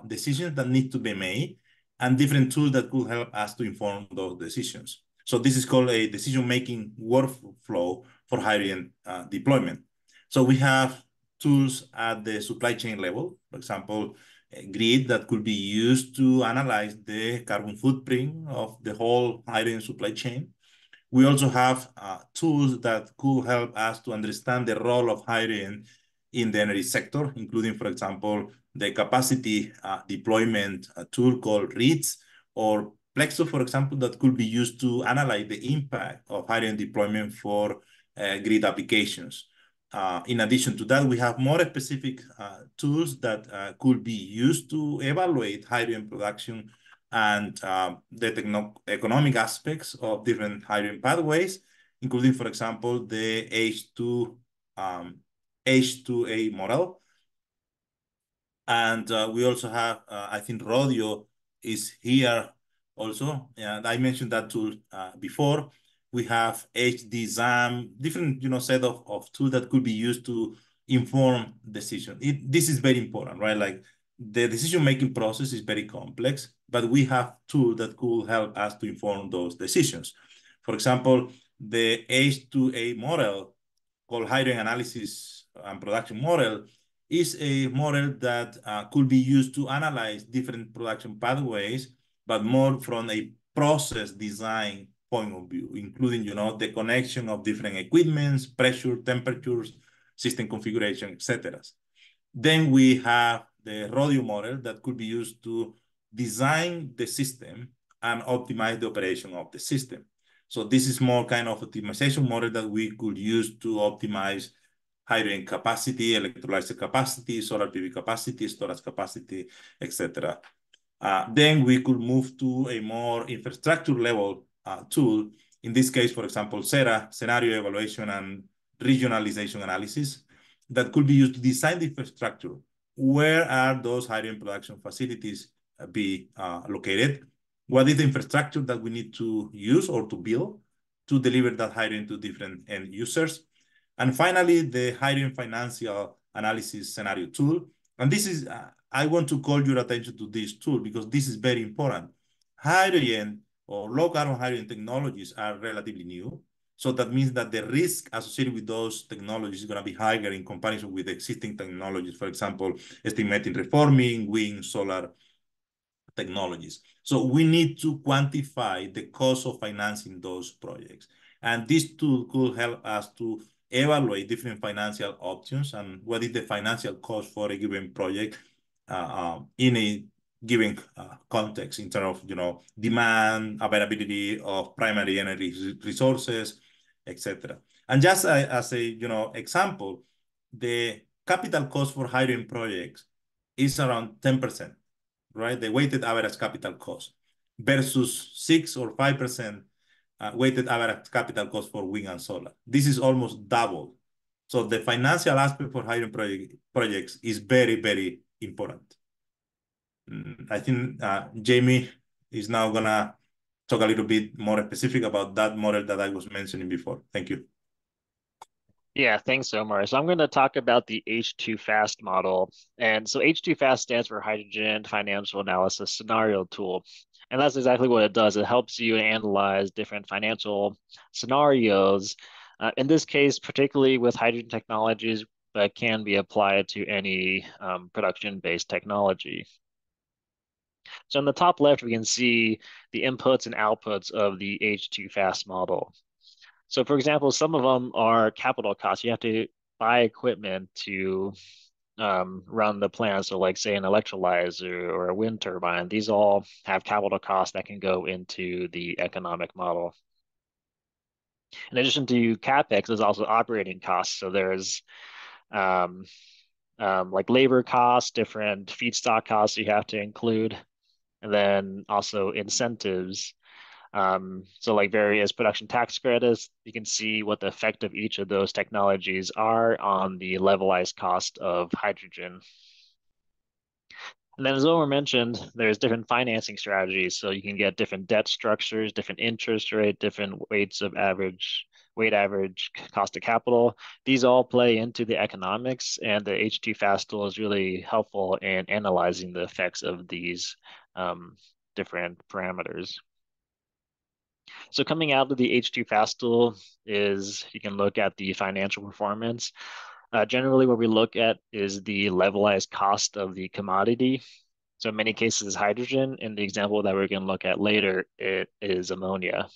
D: decisions that need to be made and different tools that could help us to inform those decisions. So this is called a decision-making workflow for hydrogen deployment. So we have tools at the supply chain level, for example, a grid that could be used to analyze the carbon footprint of the whole hydrogen supply chain. We also have tools that could help us to understand the role of hydrogen in the energy sector, including, for example, the capacity deployment tool called REITs, or Plexo, for example, that could be used to analyze the impact of hydrogen deployment for grid applications. In addition to that, we have more specific tools that could be used to evaluate hydrogen production and the economic aspects of different hydrogen pathways, including, for example, the H2A model. And we also have, I think Rodio is here also. I mentioned that tool before. We have HDZAM, different set of tools that could be used to inform decision. This is very important, right? Like the decision-making process is very complex, but we have tools that could help us to inform those decisions. For example, the H2A model, called Hydrogen Analysis and Production Model, is a model that could be used to analyze different production pathways, but more from a process design point of view, including, the connection of different equipments, pressure, temperatures, system configuration, etc. Then we have the Rodio model that could be used to design the system and optimize the operation of the system. So this is more kind of optimization model that we could use to optimize hydrogen capacity, electrolyzer capacity, solar PV capacity, storage capacity, etc. Then we could move to a more infrastructure level tool. In this case, for example, SERA, Scenario Evaluation and Regionalization Analysis, that could be used to design the infrastructure. Where are those hydrogen production facilities be located? What is the infrastructure that we need to use or to build to deliver that hydrogen to different end users? And finally, the hydrogen financial analysis scenario tool. And this is, I want to call your attention to this tool because this is very important. Hydrogen or low carbon hydrogen technologies are relatively new. So that means that the risk associated with those technologies is going to be higher in comparison with existing technologies. For example, estimating reforming, wind, solar technologies. So we need to quantify the cost of financing those projects. And this tool could help us to evaluate different financial options and what is the financial cost for a given project in a given context in terms of, demand, availability of primary energy resources, etc. And just as a, example, the capital cost for hydrogen projects is around 10%, right? The weighted average capital cost versus 6 or 5% weighted average capital cost for wind and solar. This is almost double. So the financial aspect for hydrogen projects is very, very important. I think Jamie is now gonna talk a little bit more specific about that model that I was mentioning before. Thank you.
E: Yeah, thanks, Omar. So I'm going to talk about the H2FAST model. And so H2FAST stands for Hydrogen Financial Analysis Scenario Tool. And that's exactly what it does. It helps you analyze different financial scenarios. In this case, particularly with hydrogen technologies, that can be applied to any production-based technology. So in the top left, we can see the inputs and outputs of the H2FAST model. So for example, some of them are capital costs. You have to buy equipment to run the plant. So like say an electrolyzer or a wind turbine, these all have capital costs that can go into the economic model. In addition to CapEx, there's also operating costs. So there's like labor costs, different feedstock costs you have to include, and then also incentives. So like various production tax credits, you can see what the effect of each of those technologies are on the levelized cost of hydrogen. And then as Omar mentioned, there's different financing strategies. So you can get different debt structures, different interest rate, different weight average cost of capital. These all play into the economics, and the H2 fast tool is really helpful in analyzing the effects of these different parameters. So coming out of the H2 fast tool is you can look at the financial performance. Generally, what we look at is the levelized cost of the commodity. So in many cases, hydrogen. In the example that we're going to look at later, it is ammonia.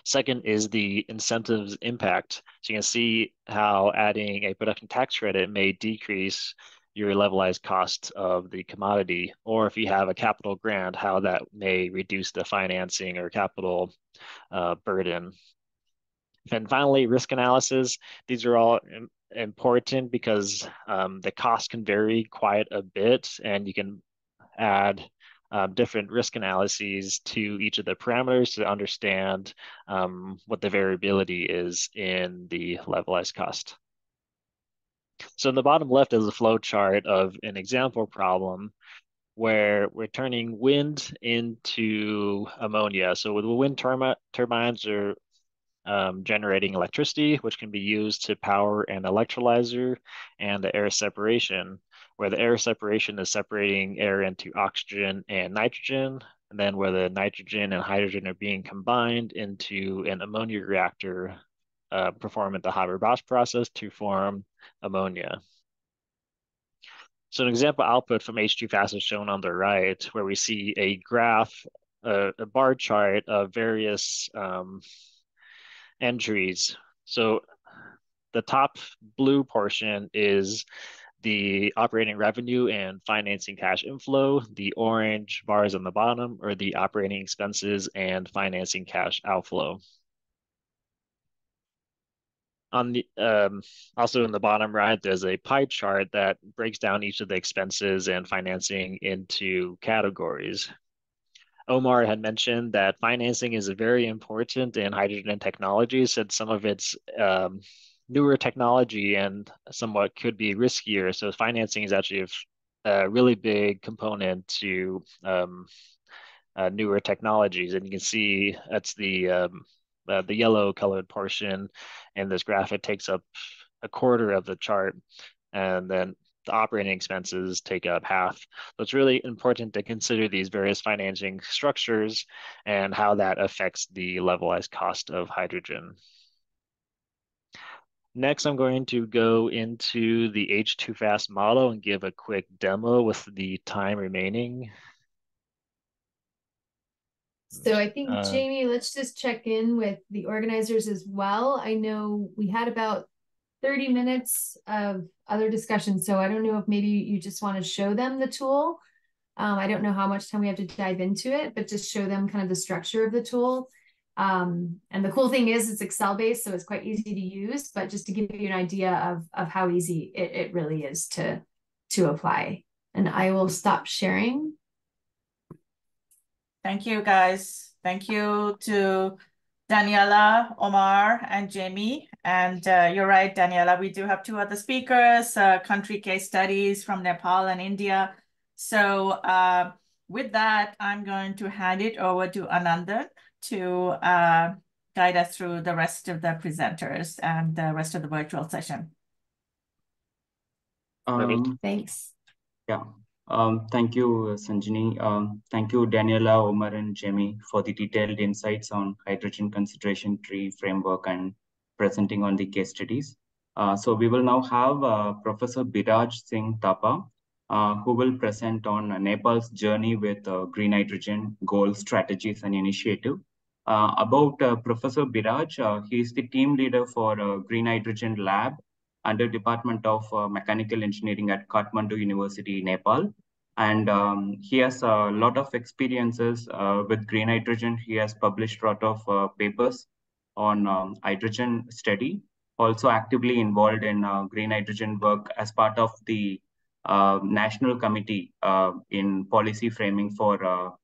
E: Second is the incentives impact. So you can see how adding a production tax credit may decrease your levelized cost of the commodity, or if you have a capital grant, how that may reduce the financing or capital burden. And finally, risk analysis. These are all important because the cost can vary quite a bit, and you can add different risk analyses to each of the parameters to understand what the variability is in the levelized cost. So in the bottom left is a flow chart of an example problem where we're turning wind into ammonia. So with the wind turbines are generating electricity, which can be used to power an electrolyzer, and the air separation, where the air separation is separating air into oxygen and nitrogen, and then where the nitrogen and hydrogen are being combined into an ammonia reactor, performing the Haber-Bosch process to form ammonia. So an example output from H2 fast is shown on the right, where we see a graph, a bar chart of various entries. So the top blue portion is the operating revenue and financing cash inflow. The orange bars on the bottom are the operating expenses and financing cash outflow. On the also in the bottom right, there's a pie chart that breaks down each of the expenses and financing into categories. Omar had mentioned that financing is very important in hydrogen technologies, and some of its newer technology and somewhat could be riskier. So financing is actually a really big component to newer technologies. And you can see that's the yellow colored portion, and this graphic takes up a quarter of the chart, and then the operating expenses take up half. So it's really important to consider these various financing structures and how that affects the levelized cost of hydrogen. Next, I'm going to go into the H2 fast model and give a quick demo with the time remaining.
C: So I think, Jamie, let's just check in with the organizers as well. I know we had about 30 minutes of other discussion, so I don't know if maybe you just want to show them the tool. I don't know how much time we have to dive into it, but just show them kind of the structure of the tool. And the cool thing is it's Excel-based, so it's quite easy to use, but just to give you an idea of how easy it really is to apply. And I will stop sharing.
B: Thank you, guys. Thank you to Daniela, Omar, and Jamie. And you're right, Daniela, we do have two other speakers, country case studies from Nepal and India. So with that, I'm going to hand it over to Anandan to guide us through the rest of the presenters and the rest of the virtual session.
C: Thanks.
A: Yeah. Thank you, Sanjini. Thank you, Daniela, Omar, and Jamie, for the detailed insights on hydrogen consideration tree framework and presenting on the case studies. So we will now have Professor Biraj Singh Thapa, who will present on Nepal's journey with green hydrogen goals, strategies, and initiative. About Professor Biraj, he is the team leader for Green Hydrogen Lab under Department of Mechanical Engineering at Kathmandu University, Nepal. And he has a lot of experiences with green hydrogen. He has published a lot of papers on hydrogen study, also actively involved in green hydrogen work as part of the National Committee in policy framing for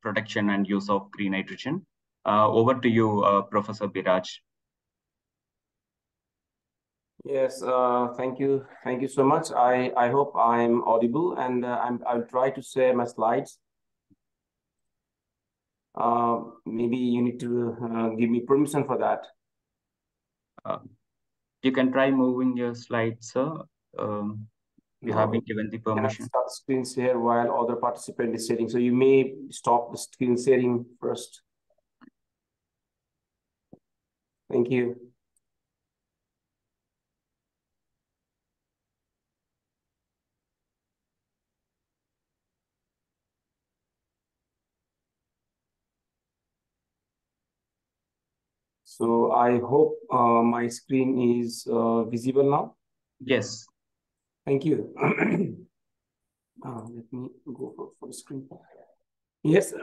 A: production and use of green hydrogen. Over to you, Professor Biraj.
F: Yes, thank you. Thank you so much. I hope I'm audible, and I'll try to share my slides. Maybe you need to give me permission for that.
A: You can try moving your slides, sir. You have been given the permission.
F: Cannot start screen share while other participant is sharing. So you may stop the screen sharing first. Thank you. So I hope my screen is visible now.
A: Yes.
F: Thank you. Let me go for the screen. Yes,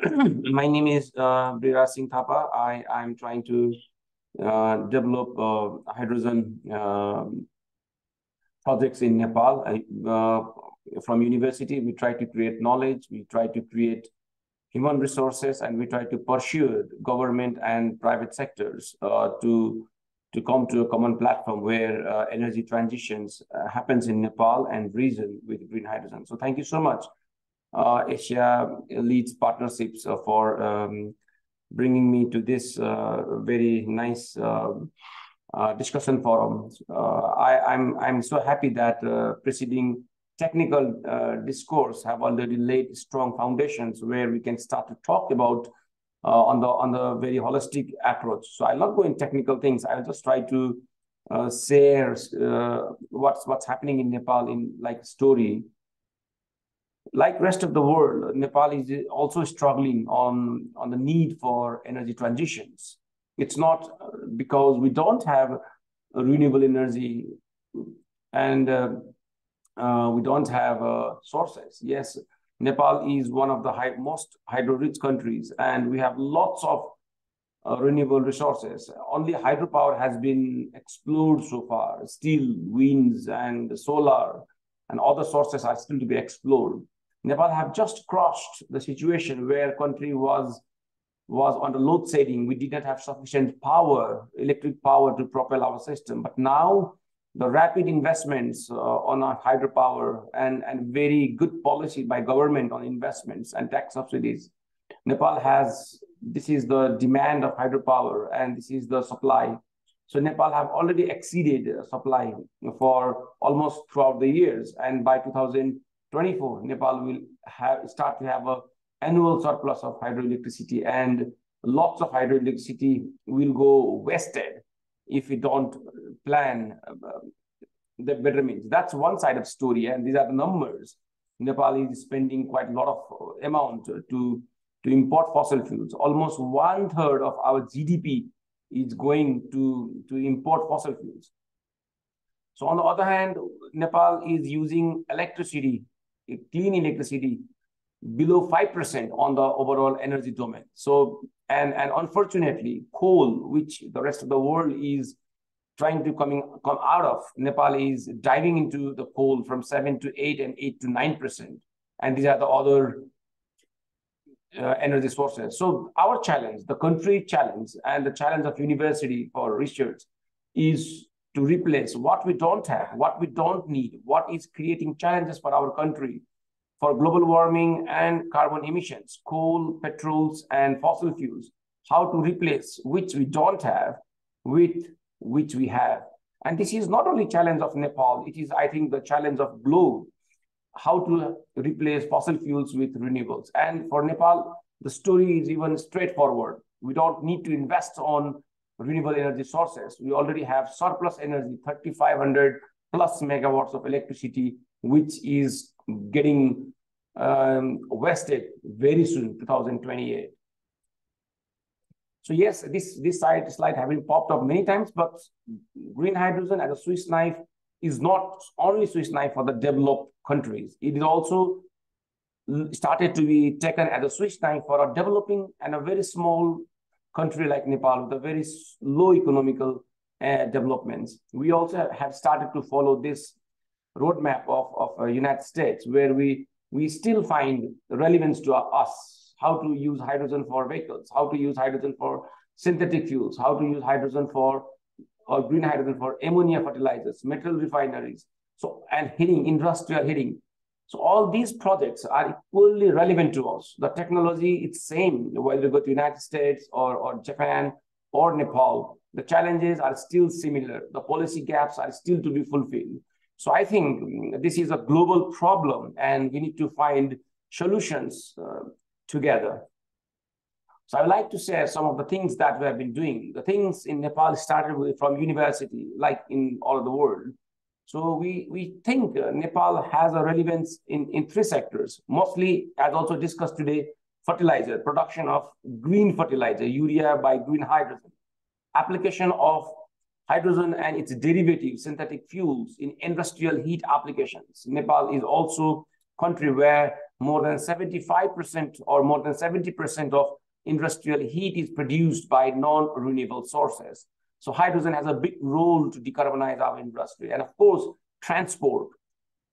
F: my name is Biraj Singh Thapa. I'm trying to develop hydrogen projects in Nepal. From university, we try to create knowledge, we try to create human resources, and we try to pursue government and private sectors to come to a common platform where energy transitions happens in Nepal and region with green hydrogen. So thank you so much. Asia leads partnerships for bringing me to this very nice discussion forum. I'm so happy that preceding technical discourse have already laid strong foundations where we can start to talk about on the very holistic approach. So I'll not go in technical things. I'll just try to share what's happening in Nepal in like story. Like rest of the world, Nepal is also struggling on the need for energy transitions. It's not because we don't have renewable energy and we don't have sources. Yes, Nepal is one of the most hydro-rich countries, and we have lots of renewable resources. Only hydropower has been explored so far. Still, winds and solar and other sources are still to be explored. Nepal have just crossed the situation where country was under load shedding. We did not have sufficient power, electric power to propel our system. But now the rapid investments on our hydropower and very good policy by government on investments and tax subsidies, Nepal has, this is the demand of hydropower and this is the supply. So Nepal have already exceeded supply for almost throughout the years. And by 2024, Nepal will start to have an annual surplus of hydroelectricity, and lots of hydroelectricity will go wasted if we don't plan the betterment. That's one side of the story, and these are the numbers. Nepal is spending quite a lot of amount to import fossil fuels. Almost 1/3 of our GDP is going to import fossil fuels. So on the other hand, Nepal is using electricity, clean electricity, below 5% on the overall energy domain. So, and unfortunately, coal, which the rest of the world is trying to come out of, Nepal is diving into the coal from 7 to 8 and 8 to 9%. And these are the other energy sources. So our challenge, the country challenge, and the challenge of university for research is to replace what we don't have, what we don't need, what is creating challenges for our country for global warming and carbon emissions, coal, petrols, and fossil fuels, how to replace which we don't have with which we have. And this is not only challenge of Nepal, it is, I think, the challenge of globe, how to replace fossil fuels with renewables. And for Nepal, the story is even straightforward. We don't need to invest on renewable energy sources. We already have surplus energy, 3,500 plus megawatts of electricity, which is getting wasted very soon, 2028. So yes, this slide have been popped up many times, but green hydrogen as a Swiss knife is not only Swiss knife for the developed countries. It is also started to be taken as a Swiss knife for a developing and a very small country like Nepal with a very low economical developments. We also have started to follow this roadmap of United States, where we still find relevance to us, how to use hydrogen for vehicles, how to use hydrogen for synthetic fuels, how to use hydrogen for or green hydrogen for ammonia fertilizers, metal refineries, so and heating, industrial heating. So all these projects are equally relevant to us. The technology is same, whether you go to United States or Japan or Nepal. The challenges are still similar. The policy gaps are still to be fulfilled. So I think this is a global problem, and we need to find solutions together. So I would like to share some of the things that we have been doing. The things in Nepal started from university, like in all of the world. So we think Nepal has a relevance in three sectors, mostly, as also discussed today, fertilizer, production of green fertilizer, urea by green hydrogen, application of hydrogen and its derivatives, synthetic fuels in industrial heat applications. Nepal is also a country where more than 75% or more than 70% of industrial heat is produced by non-renewable sources. So hydrogen has a big role to decarbonize our industry. And of course, transport.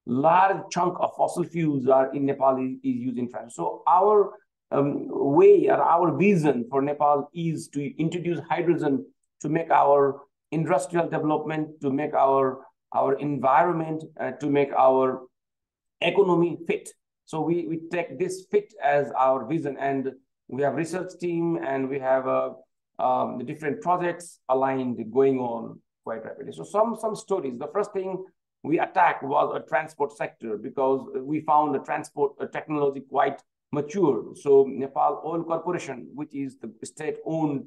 F: Large chunk of fossil fuels are in Nepal is used in transport. So our way or our vision for Nepal is to introduce hydrogen to make our industrial development, to make our environment, to make our economy fit. So we take this fit as our vision, and we have research team, and we have the different projects aligned going on quite rapidly. So some stories. The first thing we attacked was a transport sector because we found the transport technology quite mature. So Nepal Oil Corporation, which is the state-owned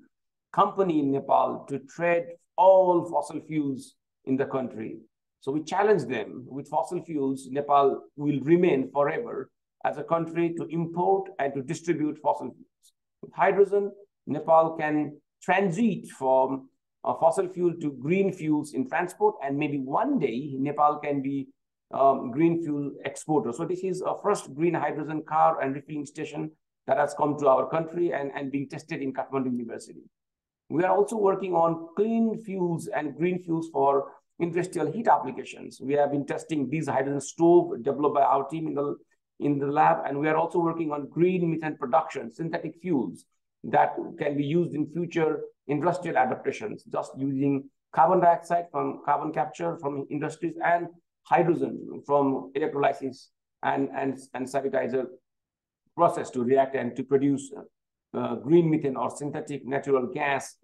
F: company in Nepal, to trade all fossil fuels in the country. So we challenged them with fossil fuels. Nepal will remain forever as a country to import and to distribute fossil fuels. With hydrogen, Nepal can transit from fossil fuel to green fuels in transport, and maybe one day Nepal can be green fuel exporter. So this is a first green hydrogen car and refilling station that has come to our country and being tested in Kathmandu University. We are also working on clean fuels and green fuels for industrial heat applications. We have been testing these hydrogen stove developed by our team in the lab, and we are also working on green methane production, synthetic fuels that can be used in future industrial adaptations, just using carbon dioxide from carbon capture from industries and hydrogen from electrolysis and sanitizer process to react and to produce green methane or synthetic natural gas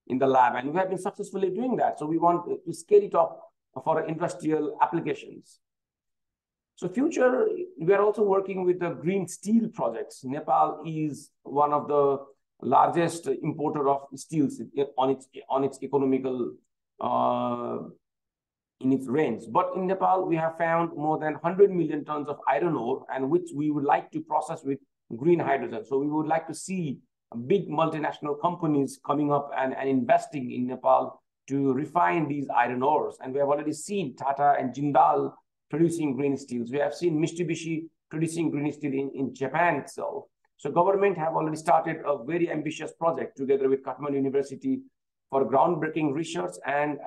F: in the lab. And we have been successfully doing that. So we want to scale it up for industrial applications. So future, we are also working with the green steel projects. Nepal is one of the largest importer of steels on its economical in its range. But in Nepal, we have found more than 100 million tons of iron ore, and which we would like to process with green hydrogen. So we would like to see big multinational companies coming up and investing in Nepal to refine these iron ores. And we have already seen Tata and Jindal producing green steels. We have seen Mitsubishi producing green steel in Japan itself. So government have already started a very ambitious project together with Kathmandu University for groundbreaking research and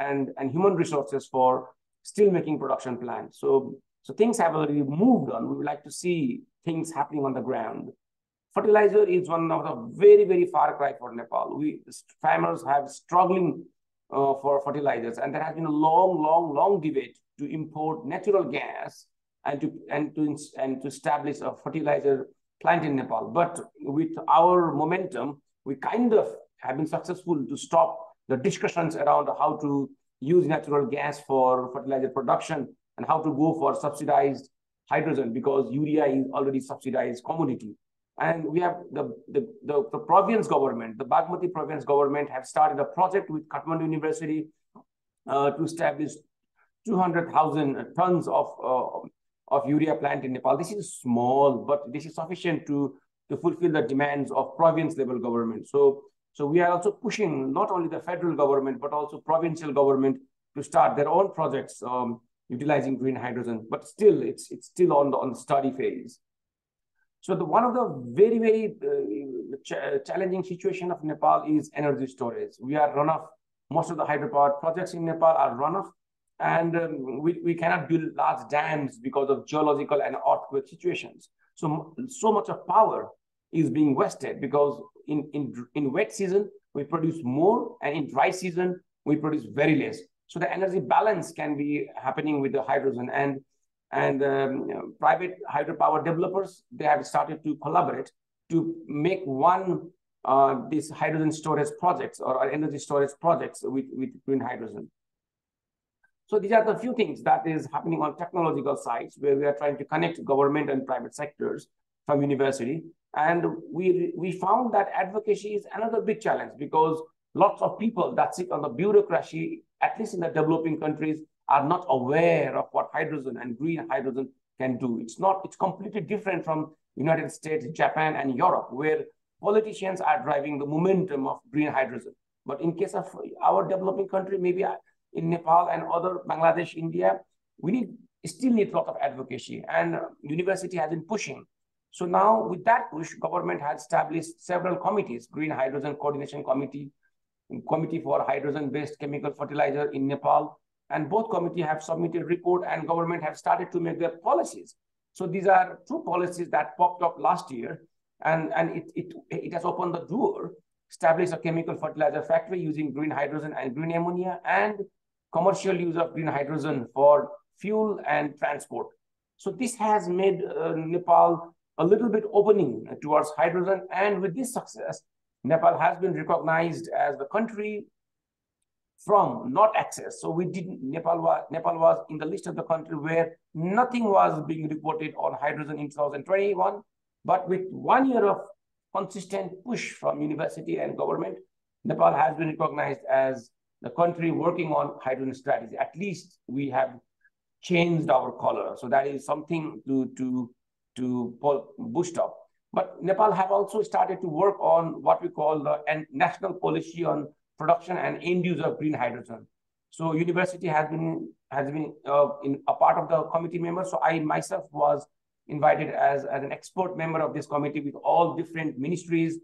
F: human resources for steelmaking production plants. So things have already moved on. We would like to see things happening on the ground. Fertilizer is one of the very, very far cry for Nepal. Farmers have struggling for fertilizers, and there has been a long debate to import natural gas and to establish a fertilizer plant in Nepal. But with our momentum, we kind of have been successful to stop the discussions around how to use natural gas for fertilizer production and how to go for subsidized hydrogen, because urea is already subsidized commodity. And we have the province government, the Bagmati province government have started a project with Kathmandu University to establish 200,000 tons of urea plant in Nepal. This is small, but this is sufficient to fulfill the demands of province level government. So we are also pushing not only the federal government, but also provincial government to start their own projects utilizing green hydrogen, but still it's still on the study phase. So one of the very, very challenging situation of Nepal is energy storage. We are runoff. Most of the hydropower projects in Nepal are runoff, and we cannot build large dams because of geological and earthquake situations. So much of power is being wasted because in wet season we produce more, and in dry season we produce very less. So the energy balance can be happening with the hydrogen, and private hydropower developers, they have started to collaborate to make one these hydrogen storage projects or energy storage projects with green hydrogen. So these are the few things that is happening on technological sides, where we are trying to connect government and private sectors from university. And we found that advocacy is another big challenge, because lots of people that sit on the bureaucracy, at least in the developing countries, are not aware of what hydrogen and green hydrogen can do. It's completely different from United States, Japan, and Europe, where politicians are driving the momentum of green hydrogen. But in case of our developing country, maybe in Nepal and other, Bangladesh, India, we still need a lot of advocacy, and university has been pushing. So now with that push, government has established several committees: Green Hydrogen Coordination Committee, Committee for Hydrogen-Based Chemical Fertilizer in Nepal, and both committees have submitted report, and government have started to make their policies. So these are two policies that popped up last year, and it has opened the door, established a chemical fertilizer factory using green hydrogen and green ammonia, and commercial use of green hydrogen for fuel and transport. So this has made Nepal a little bit opening towards hydrogen, and with this success, Nepal has been recognized as the country from not access. So Nepal was in the list of the country where nothing was being reported on hydrogen in 2021, but with 1 year of consistent push from university and government, Nepal has been recognized as the country working on hydrogen strategy. At least we have changed our color. So that is something to boost up. But Nepal have also started to work on what we call the national policy on production and end use of green hydrogen. So university has been in a part of the committee member. So I myself was invited as an expert member of this committee, with all different ministries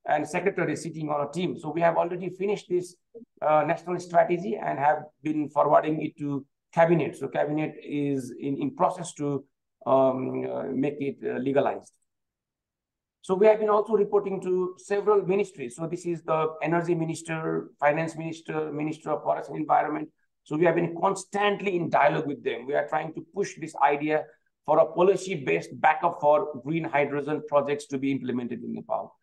F: and secretaries sitting on a team. So we have already finished this national strategy and have been forwarding it to cabinet. So cabinet is in process to make it legalized. So we have been also reporting to several ministries. So this is the energy minister, finance minister, minister of forest and environment. So we have been constantly in dialogue with them. We are trying to push this idea for a policy-based backup for green hydrogen projects to be implemented in Nepal.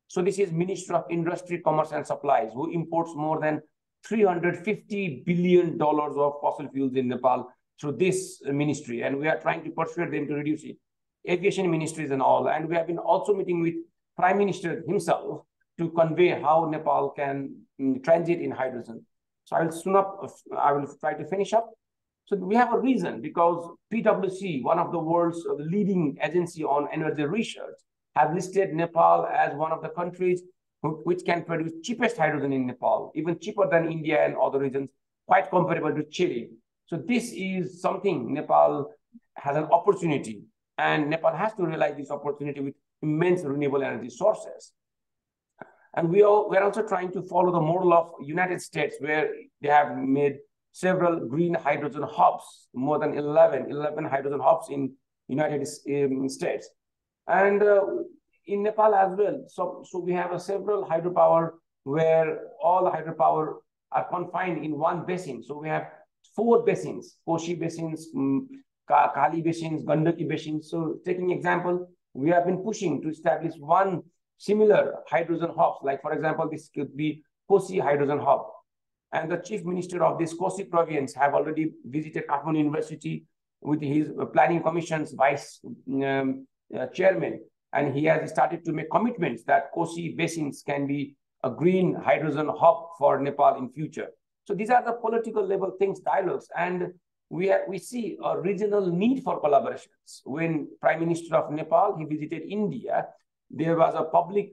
F: So this is Minister of Industry, Commerce and Supplies, who imports more than $350 billion of fossil fuels in Nepal through this ministry. And we are trying to persuade them to reduce it. Aviation ministries and all. And we have been also meeting with Prime Minister himself to convey how Nepal can transit in hydrogen. So I will try to finish up. So we have a reason, because PwC, one of the world's leading agency on energy research, have listed Nepal as one of the countries which can produce cheapest hydrogen in Nepal, even cheaper than India and other regions, quite comparable to Chile. So this is something Nepal has an opportunity, and Nepal has to realize this opportunity with immense renewable energy sources. And we're also trying to follow the model of United States, where they have made several green hydrogen hubs, more than 11 hydrogen hubs in United States. And in Nepal as well. So we have several hydropower where all the hydropower are confined in one basin. So we have 4 basins: Koshi basins, Kali basins, Gandaki basins. So taking example, we have been pushing to establish one similar hydrogen hub. Like for example, this could be Kosi hydrogen hub. And the chief minister of this Kosi province have already visited Kathmandu University with his planning commission's vice chairman. And he has started to make commitments that Kosi basins can be a green hydrogen hub for Nepal in future. So these are the political level things, dialogues. And we see a regional need for collaborations. When Prime Minister of Nepal, he visited India, there was a public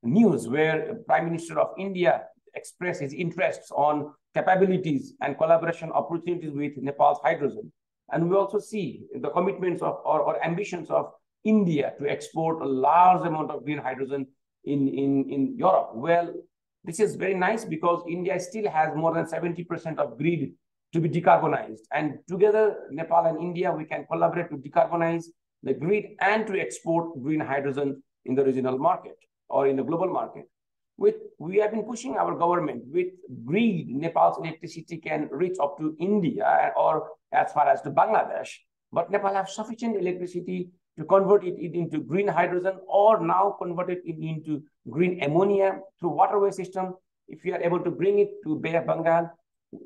F: news where Prime Minister of India expressed his interests on capabilities and collaboration opportunities with Nepal's hydrogen. And we also see the commitments of or ambitions of India to export a large amount of green hydrogen in Europe. Well, this is very nice because India still has more than 70% of grid to be decarbonized. And together, Nepal and India, we can collaborate to decarbonize the grid and to export green hydrogen in the regional market or in the global market. we have been pushing our government with greed. Nepal's electricity can reach up to India or as far as to Bangladesh, but Nepal has sufficient electricity to convert it into green hydrogen or now convert it into green ammonia through waterway system. If we are able to bring it to Bay of Bengal,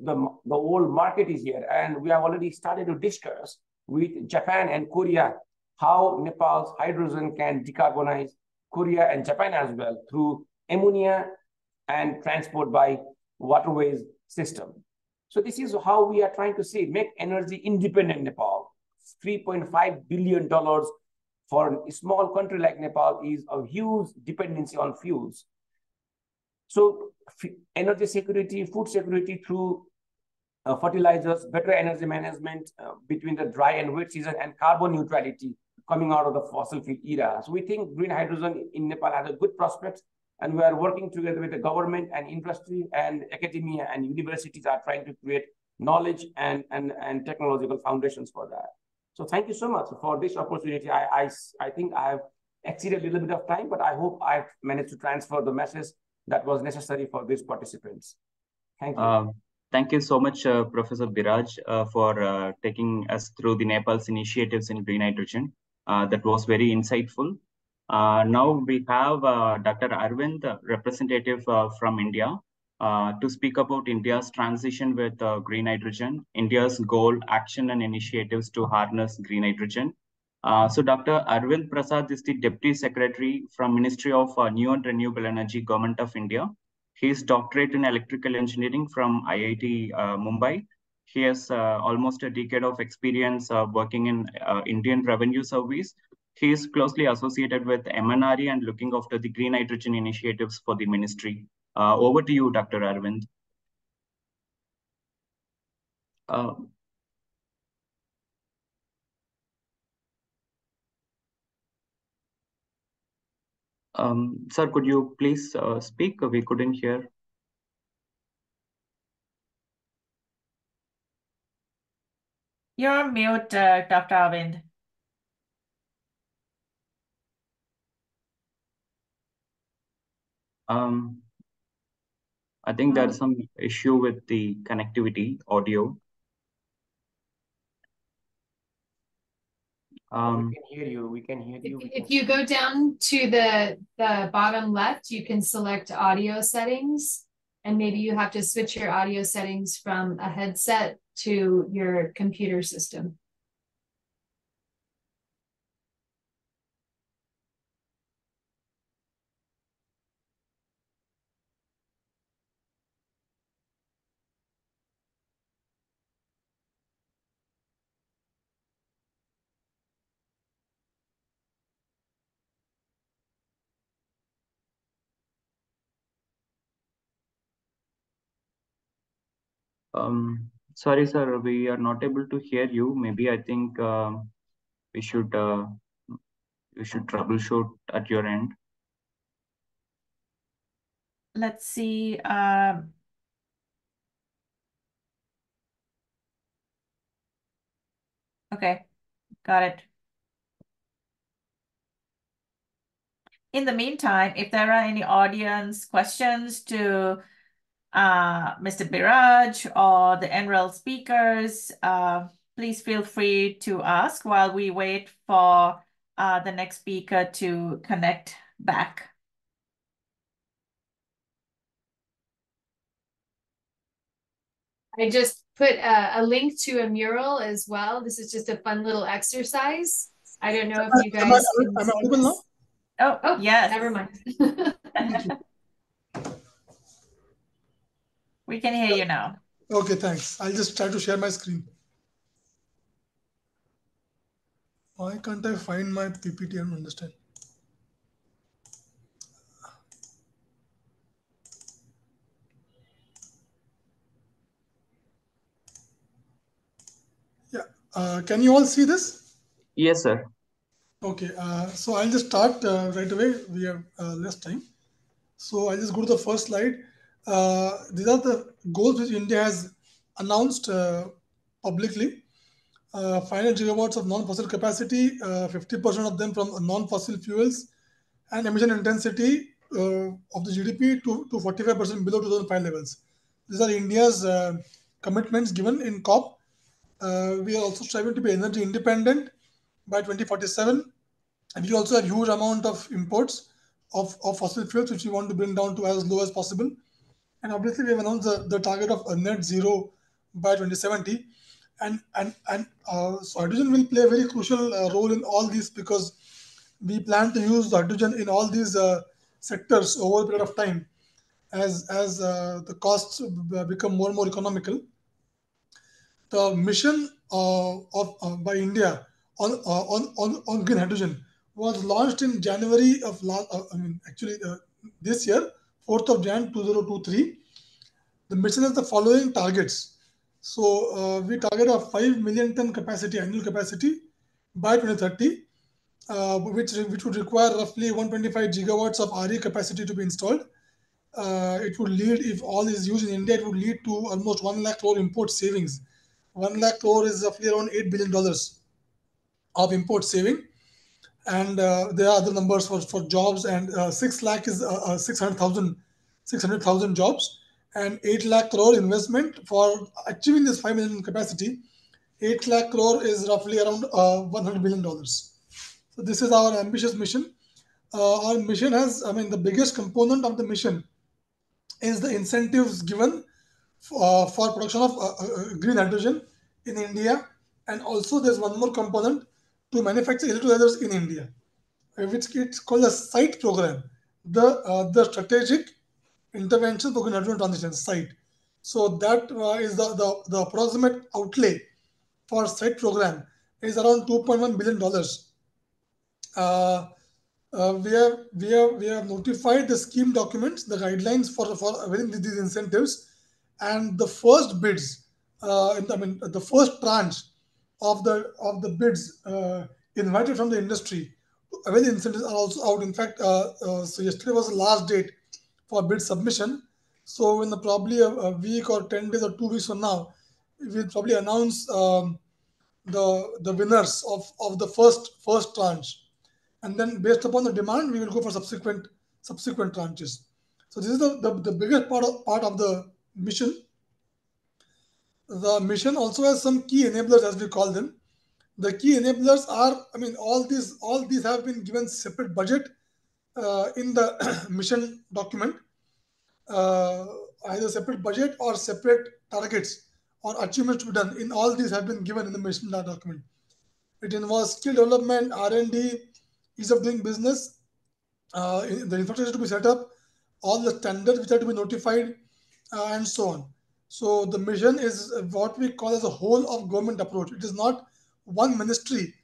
F: the whole market is here, and we have already started to discuss with Japan and Korea how Nepal's hydrogen can decarbonize Korea and Japan as well through ammonia and transport by waterways system. So this is how we are trying to see, make energy independent Nepal. $3.5 billion for a small country like Nepal is a huge dependency on fuels. So energy security, food security through fertilizers, better energy management between the dry and wet season, and carbon neutrality coming out of the fossil fuel era. So we think green hydrogen in Nepal has a good prospect, and we are working together with the government and industry and academia and universities are trying to create knowledge and technological foundations for that. So thank you so much for this opportunity. I think I have exceeded a little bit of time, but I hope I've managed to transfer the message that was necessary for these participants. Thank you.
A: Thank you so much, Professor Biraj, for taking us through the Nepal's initiatives in green hydrogen. That was very insightful. Now we have Dr. Arvind, representative from India, to speak about India's transition with green hydrogen, India's goal, action, and initiatives to harness green hydrogen. So Dr. Arvind Prasad is the Deputy Secretary from Ministry of New and Renewable Energy, Government of India. His doctorate in electrical engineering from IIT Mumbai. He has almost a decade of experience working in Indian Revenue Service. He is closely associated with MNRE and looking after the green hydrogen initiatives for the ministry. Over to you, Dr. Arvind. Sir, could you please speak? We couldn't hear.
B: You're on mute, Dr. Arvind.
A: I think there's some issue with the connectivity audio.
F: We can hear you. We can hear you.
C: If you go down to the bottom left, you can select audio settings, and maybe you have to switch your audio settings from a headset to your computer system.
A: Sorry, sir, we are not able to hear you. Maybe I think we should troubleshoot at your end.
B: Let's see. Okay, got it. In the meantime, if there are any audience questions to Mr. Biraj or the NREL speakers, please feel free to ask while we wait for the next speaker to connect back.
C: I just put a link to a mural as well. This is just a fun little exercise. I don't know if you guys can
G: am I
C: see
G: audible
C: this.
G: now?
B: Oh, yes.
C: Never mind.
B: We can hear you now.
G: Okay, thanks. I'll just try to share my screen. Why can't I find my PPT? I don't understand. Yeah. Can you all see this?
A: Yes, sir.
G: Okay. So I'll just start right away. We have less time. So I'll just go to the first slide. These are the goals which India has announced publicly. 500 gigawatts of non-fossil capacity, 50% of them from non-fossil fuels, and emission intensity of the GDP to 45% below 2005 levels. These are India's commitments given in COP. We are also striving to be energy independent by 2047. And we also have huge amount of imports of fossil fuels, which we want to bring down to as low as possible. And obviously, we have announced the target of a net zero by 2070. So hydrogen will play a very crucial role in all these, because we plan to use hydrogen in all these sectors over a period of time as the costs become more and more economical. The mission by India on green hydrogen was launched in January of this year, 4th of Jan 2023. The mission has the following targets. So we target a 5 million ton capacity, annual capacity by 2030, which would require roughly 125 gigawatts of RE capacity to be installed. It would lead, if all is used in India, it would lead to almost 1 lakh crore import savings. 1 lakh crore is roughly around $8 billion of import saving. And there are other numbers for jobs, and 6 lakh is 600,000 jobs, and 8 lakh crore investment for achieving this 5 million capacity. 8 lakh crore is roughly around $100 billion. So this is our ambitious mission. Our mission has, the biggest component of the mission is the incentives given for production of green hydrogen in India. And also there's one more component to manufacture electrolyzers in India, which it's called a SITE program, the Strategic Intervention for Green Hydrogen Transition, SITE. So that is the approximate outlay for SITE program is around $2.1 billion. We have notified the scheme documents, the guidelines for availing these incentives, and the first bids, the first tranche of the bids invited from the industry to avail the incentives are also out. In fact, so yesterday was the last date for bid submission. So in probably a week or 10 days or 2 weeks from now, we'll probably announce the winners of the first tranche, and then based upon the demand, we will go for subsequent tranches. So this is the biggest part of the mission. The mission also has some key enablers, as we call them. The key enablers are, all these have been given separate budget in the mission document, either separate budget or separate targets or achievements to be done. In all these have been given in the mission document. It involves skill development, R&D, ease of doing business, the infrastructure to be set up, all the standards which are to be notified, and so on. So the mission is what we call as a whole of government approach. It is not one ministry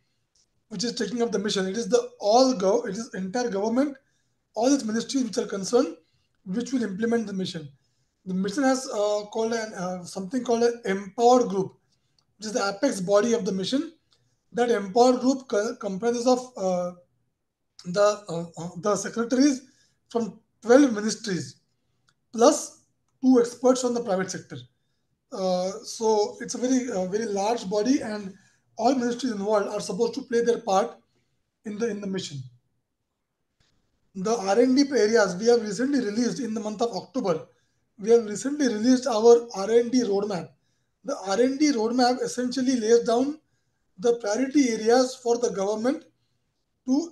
G: which is taking up the mission. It is it is entire government, all its ministries which are concerned, which will implement the mission. The mission has something called an empowered group, which is the apex body of the mission. That empowered group comprises of the secretaries from 12 ministries plus 2 experts from the private sector. So it's a very large body, and all ministries involved are supposed to play their part in the mission. The R&D areas we have recently released in the month of October. We have recently released our R&D roadmap. The R&D roadmap essentially lays down the priority areas for the government to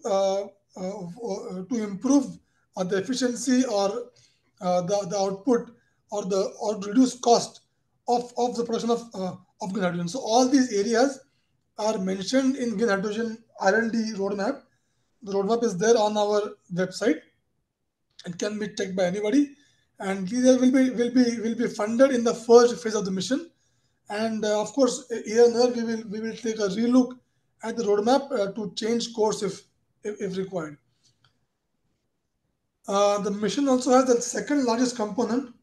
G: improve the efficiency or the output or reduce cost of the production of green hydrogen. So all these areas are mentioned in green hydrogen R&D roadmap. The roadmap is there on our website. It can be checked by anybody, and these will be funded in the first phase of the mission. And of course, here and there we will take a relook at the roadmap to change course if required. The mission also has the second largest component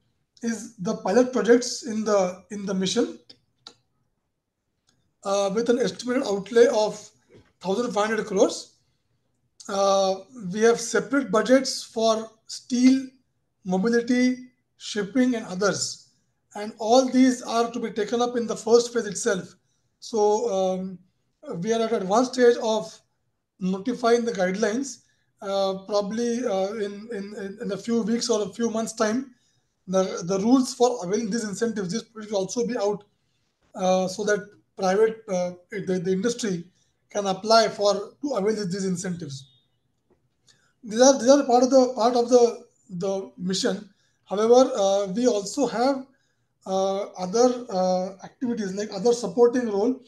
G: is the pilot projects in the mission, with an estimated outlay of 1,500 crores. We have separate budgets for steel, mobility, shipping, and others, and all these are to be taken up in the first phase itself. So we are at advanced stage of notifying the guidelines, probably in a few weeks or a few months' time, the rules for availing these incentives this will also be out, so that private the industry can apply to avail these incentives. These are part of the mission. However, we also have other activities like other supporting role,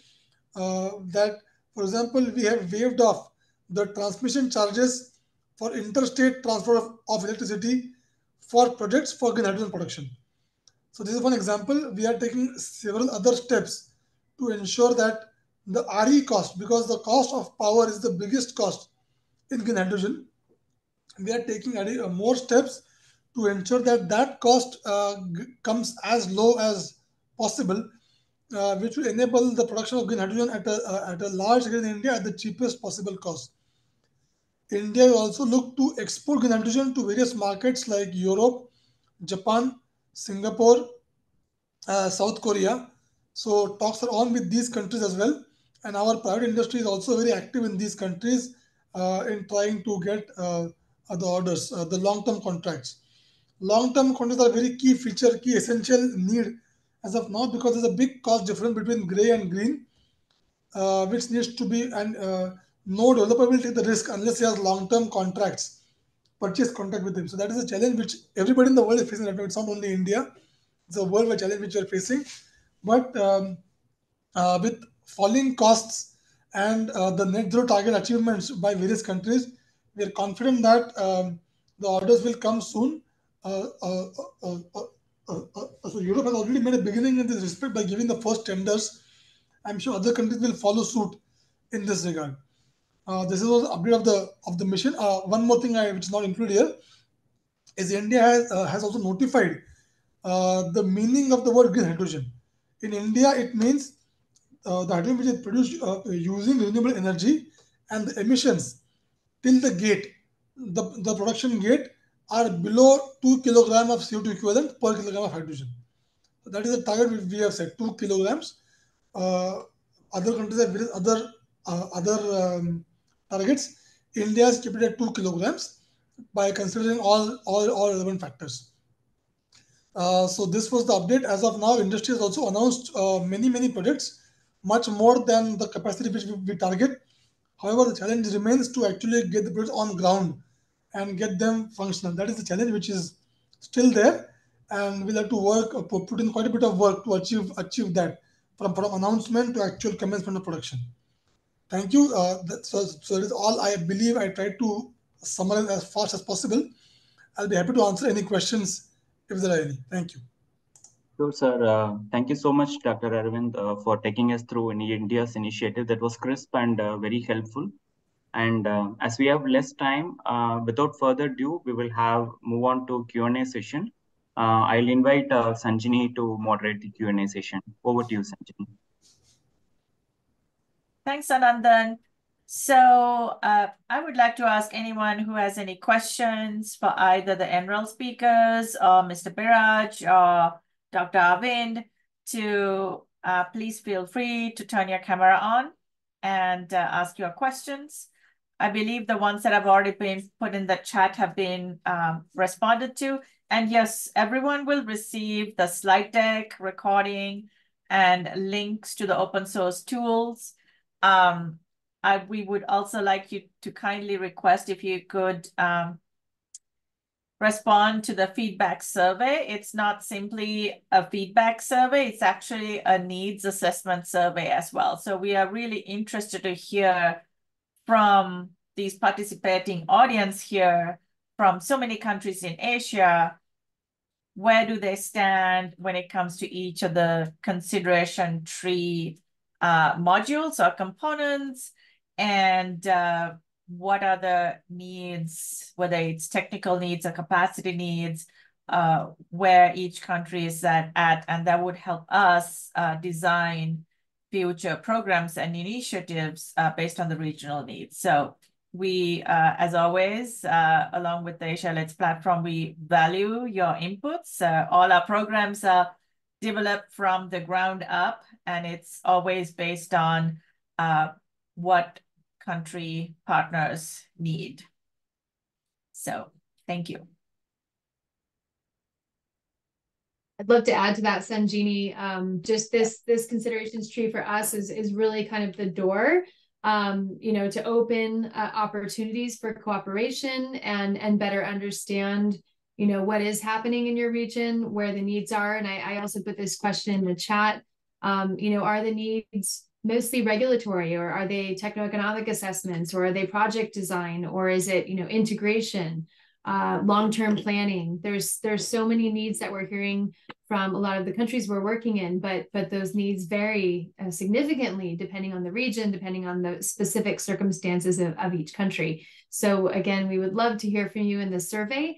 G: that, for example, we have waived off the transmission charges for interstate transfer of electricity for projects for green hydrogen production. So this is one example. We are taking several other steps to ensure that the RE cost, because the cost of power is the biggest cost in green hydrogen, we are taking more steps to ensure that that cost comes as low as possible, which will enable the production of green hydrogen at a large scale in India at the cheapest possible cost. India will also look to export green hydrogen to various markets like Europe, Japan, Singapore, South Korea. So talks are on with these countries as well, and our private industry is also very active in these countries in trying to get the orders, the long-term contracts. Long-term contracts are very key feature, key essential need as of now, because there's a big cost difference between gray and green, which needs to be, and no developer will take the risk unless he has long-term contracts, purchase contract with him. So that is a challenge which everybody in the world is facing right now. It's not only India; it's a worldwide challenge which we are facing. But with falling costs and the net zero target achievements by various countries, we are confident that the orders will come soon. Uh, uh, uh, uh, so Europe has already made a beginning in this respect by giving the first tenders. I'm sure other countries will follow suit in this regard. This is an update of the mission. One more thing which is not included here is India has also notified the meaning of the word green hydrogen. In India, it means the hydrogen which is produced using renewable energy, and the emissions till the gate, the production gate, are below 2 kilogram of CO2 equivalent per kilogram of hydrogen. So that is the target which we have set, 2 kilograms. Uh, Other countries have various other targets. India has kept it at 2 kilograms by considering all relevant factors. So this was the update. As of now, industry has also announced many projects, much more than the capacity which we target. However, the challenge remains to actually get the projects on ground and get them functional. That is the challenge which is still there, and we'll have to put in quite a bit of work to achieve that, from announcement to actual commencement of production. Thank you. So that is all. I believe I tried to summarize as fast as possible. I'll be happy to answer any questions if there are any. Thank you.
A: Sure, sir. Thank you so much, Dr. Arvind, for taking us through India's initiative. That was crisp and very helpful. And as we have less time, without further ado, we will move on to Q&A session. I'll invite Sanjini to moderate the Q&A session. Over to you, Sanjini.
B: Thanks, Anandan. So I would like to ask anyone who has any questions for either the Enroll speakers or Mr. Biraj or Dr. Arvind to please feel free to turn your camera on and ask your questions. I believe the ones that have already been put in the chat have been responded to. And yes, everyone will receive the slide deck, recording, and links to the open source tools. We would also like you to kindly request if you could respond to the feedback survey. It's not simply a feedback survey, it's actually a needs assessment survey as well. So we are really interested to hear from these participating audience here from so many countries in Asia. Where do they stand when it comes to each of the consideration tree modules or components, and what are the needs, whether it's technical needs or capacity needs, where each country is at, and that would help us design future programs and initiatives based on the regional needs. So we, as always, along with the Asia Leads platform, we value your inputs. All our programs are developed from the ground up, and it's always based on what country partners need. So thank you.
C: I'd love to add to that, Sanjini. Just this considerations tree for us is really kind of the door, to open opportunities for cooperation and better understand, what is happening in your region, where the needs are. And I also put this question in the chat. Are the needs mostly regulatory, or are they techno-economic assessments, or are they project design, or is it, integration? Long-term planning. There's so many needs that we're hearing from a lot of the countries we're working in, but those needs vary significantly depending on the region, depending on the specific circumstances of each country. So again, we would love to hear from you in the survey.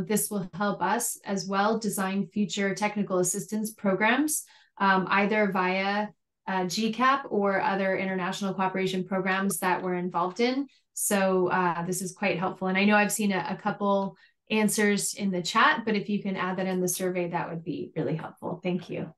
C: This will help us as well design future technical assistance programs, either via GCAP or other international cooperation programs that we're involved in. So this is quite helpful. And I know I've seen a couple answers in the chat, but if you can add that in the survey, that would be really helpful. Thank you.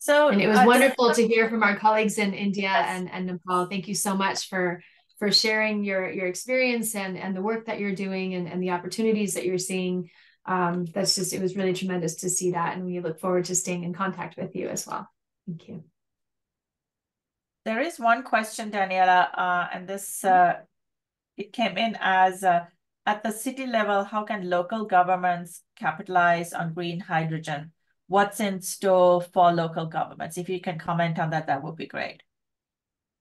C: And it was wonderful to hear from our colleagues in India and Nepal. Thank you so much for sharing your experience and the work that you're doing and the opportunities that you're seeing. It was really tremendous to see that. And we look forward to staying in contact with you as well. Thank you.
B: There is one question, Daniela, and this it came in as at the city level, how can local governments capitalize on green hydrogen? What's in store for local governments? If you can comment on that, that would be great.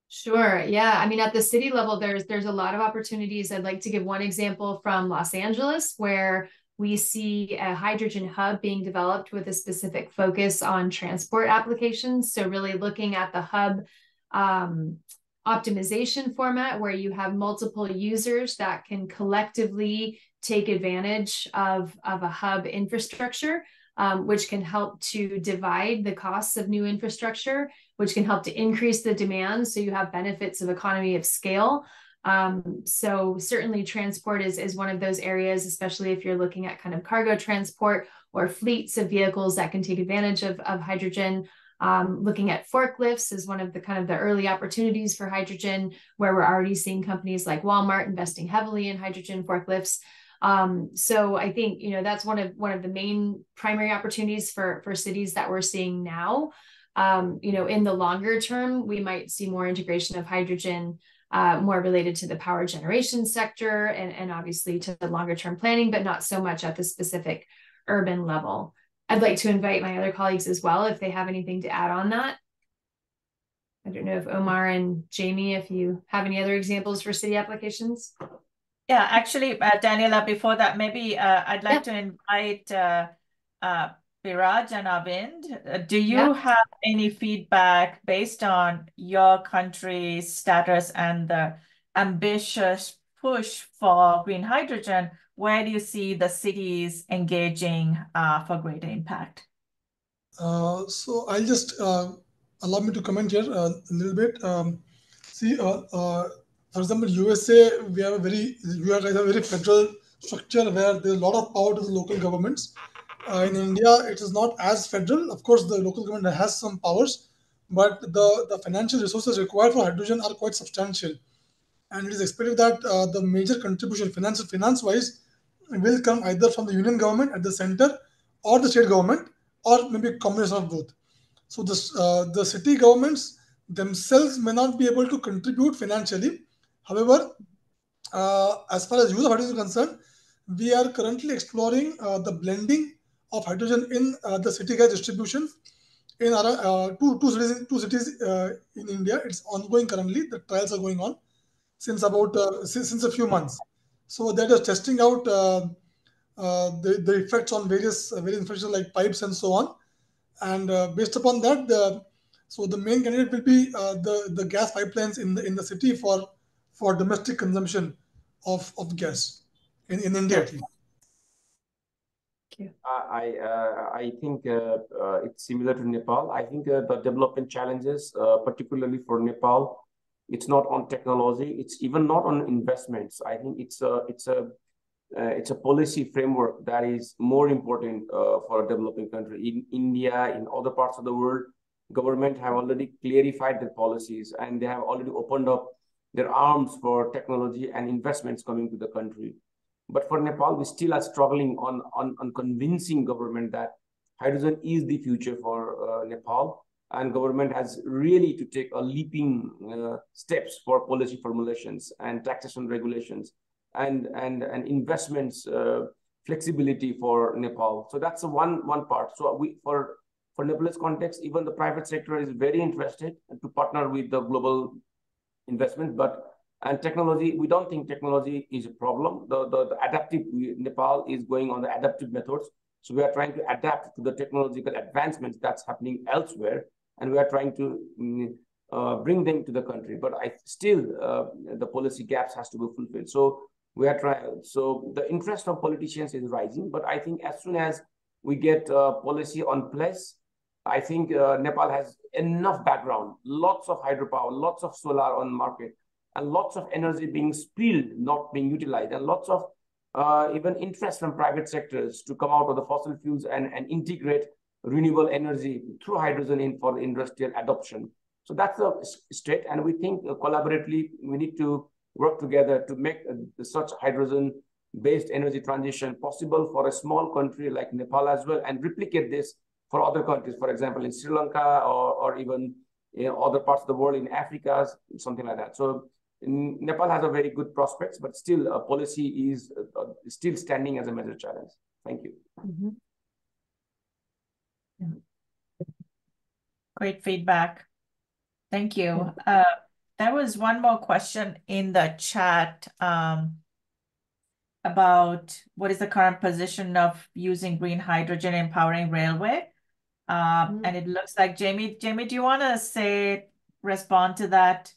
C: Sure. Yeah. I mean, at the city level, there's a lot of opportunities. I'd like to give one example from Los Angeles, where we see a hydrogen hub being developed with a specific focus on transport applications. So really looking at the hub optimization format, where you have multiple users that can collectively take advantage of a hub infrastructure, which can help to divide the costs of new infrastructure, which can help to increase the demand. So you have benefits of economy of scale. So certainly transport is one of those areas, especially if you're looking at kind of cargo transport or fleets of vehicles that can take advantage of hydrogen. Looking at forklifts is one of the kind of the early opportunities for hydrogen, where we're already seeing companies like Walmart investing heavily in hydrogen forklifts. So I think, that's one of the main primary opportunities for cities that we're seeing now. In the longer term, we might see more integration of hydrogen, more related to the power generation sector and obviously to the longer term planning, but not so much at the specific urban level. I'd like to invite my other colleagues as well, if they have anything to add on that. I don't know if Omar and Jamie, if you have any other examples for city applications.
B: Yeah, actually, Daniela, before that, maybe I'd like to invite Biraj and Arvind. Do you have any feedback based on your country's status and the ambitious push for green hydrogen? Where do you see the cities engaging for greater impact?
G: So I'll just allow me to comment here a little bit. For example, USA, you guys have a very federal structure where there's a lot of power to the local governments. In India, it is not as federal. Of course, the local government has some powers, but the financial resources required for hydrogen are quite substantial. And it is expected that the major contribution, finance-wise, will come either from the union government at the center or the state government, or maybe a combination of both. So the city governments themselves may not be able to contribute financially. However, as far as use of hydrogen is concerned, we are currently exploring the blending of hydrogen in the city gas distribution in two cities in India. It's ongoing currently. The trials are going on since a few months. So that is testing out the effects on various infrastructure like pipes and so on. And based upon that, the main candidate will be the gas pipelines in the city for domestic consumption of gas in India at least.
F: I think it's similar to Nepal. I think the development challenges, particularly for Nepal, it's not on technology. It's even not on investments. I think it's a policy framework that is more important for a developing country. In India, in other parts of the world, government have already clarified their policies, and they have already opened up their arms for technology and investments coming to the country. But for Nepal, we still are struggling on convincing government that hydrogen is the future for Nepal, and government has really to take a leaping steps for policy formulations and taxation regulations and investments flexibility for Nepal. So that's one part. So for Nepal's context, even the private sector is very interested to partner with the global investment, and technology, we don't think technology is a problem. The adaptive, Nepal is going on the adaptive methods. So we are trying to adapt to the technological advancements that's happening elsewhere, and we are trying to bring them to the country. But still, the policy gaps has to be fulfilled. So we are trying. So the interest of politicians is rising, but I think as soon as we get policy on place, I think Nepal has enough background, lots of hydropower, lots of solar on market, and lots of energy being spilled, not being utilized, and lots of even interest from private sectors to come out of the fossil fuels and integrate renewable energy through hydrogen for industrial adoption. So that's the state, and we think collaboratively we need to work together to make such hydrogen-based energy transition possible for a small country like Nepal as well, and replicate this for other countries, for example, in Sri Lanka or even other parts of the world, in Africa, something like that. So Nepal has a very good prospects, but still policy is still standing as a major challenge. Thank you.
C: Mm-hmm. Yeah.
B: Great feedback. Thank you. There was one more question in the chat about what is the current position of using green hydrogen in powering railway. And it looks like Jamie, do you want to respond to that?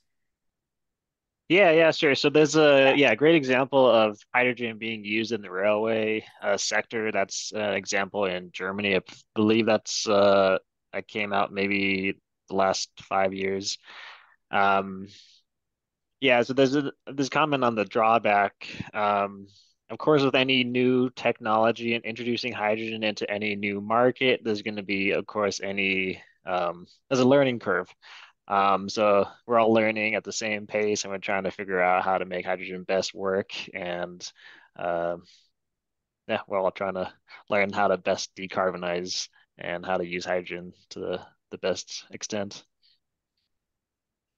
E: Yeah, sure. So there's a great example of hydrogen being used in the railway sector. That's an example in Germany. I believe that's that came out maybe the last 5 years. Yeah, so there's this comment on the drawback. Of course, with any new technology and introducing hydrogen into any new market, there's going to be, of course, there's a learning curve. So we're all learning at the same pace, and we're trying to figure out how to make hydrogen best work. And yeah, we're all trying to learn how to best decarbonize and how to use hydrogen to the best extent.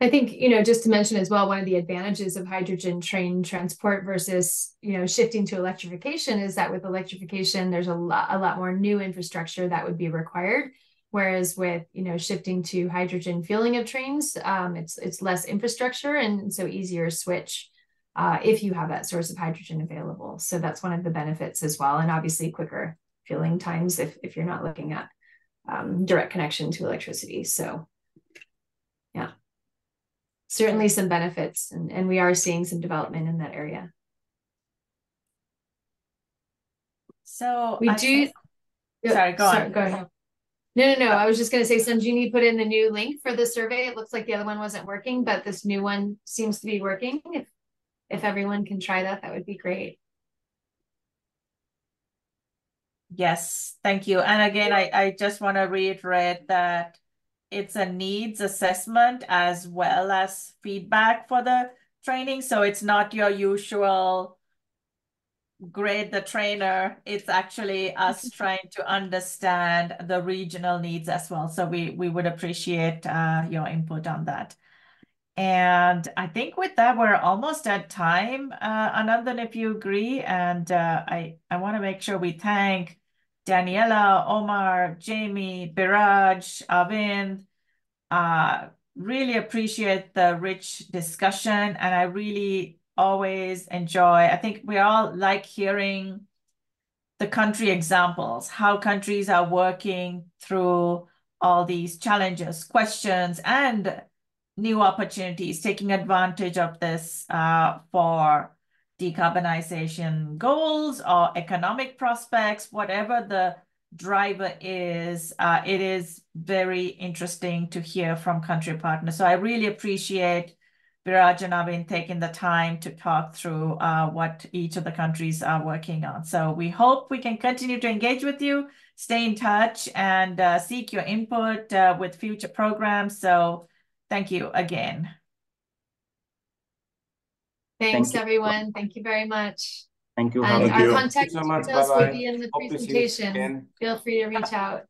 C: I think, just to mention as well, one of the advantages of hydrogen train transport versus, shifting to electrification is that with electrification, there's a lot more new infrastructure that would be required. Whereas with, shifting to hydrogen fueling of trains, it's less infrastructure and so easier switch if you have that source of hydrogen available. So that's one of the benefits as well. And obviously quicker fueling times if you're not looking at direct connection to electricity. So yeah, certainly some benefits, and we are seeing some development in that area.
B: So
C: we do.
B: Sorry, go on.
C: Go ahead. No. I was just going to say, Sanjini put in the new link for the survey. It looks like the other one wasn't working, but this new one seems to be working. If everyone can try that, that would be great.
B: Yes, thank you. And again, I just want to reiterate that it's a needs assessment as well as feedback for the training. So it's not your usual grade the trainer. It's actually us trying to understand the regional needs as well. So we would appreciate your input on that. And I think with that, we're almost at time, Anandan, if you agree. And I want to make sure we thank Daniela, Omar, Jamie, Biraj, Arvind. Really appreciate the rich discussion, and I really always enjoy. I think we all like hearing the country examples, how countries are working through all these challenges, questions, and new opportunities, taking advantage of this for decarbonization goals or economic prospects, whatever the driver is. It is very interesting to hear from country partners. So I really appreciate Biraj and Arvind taking the time to talk through what each of the countries are working on. So we hope we can continue to engage with you, stay in touch, and seek your input with future programs. So thank you again.
C: Thanks,
A: you.
C: everyone. Thank you very much.
A: Thank you.
C: And
D: Thank
C: our
D: you.
C: contact
F: Thank you so much.
C: details will
F: Bye-bye.
C: be in the
F: Hope to see you
C: presentation.
F: again.
C: Feel free to reach out.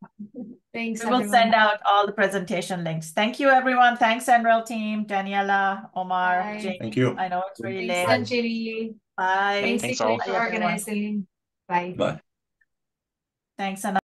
C: Thanks,
B: We will
C: everyone.
B: send out all the presentation links. Thank you, everyone. Thanks, NREL team, Daniela, Omar,
C: Bye.
B: Jamie.
D: Thank you.
B: I know it's really
C: Thanks,
B: late.
C: Sanjini.
B: Bye.
C: Thanks,
E: Thanks
C: Equate,
E: all.
C: for
B: Bye, everyone.
C: organizing. Bye.
D: Bye.
B: Thanks, Anna.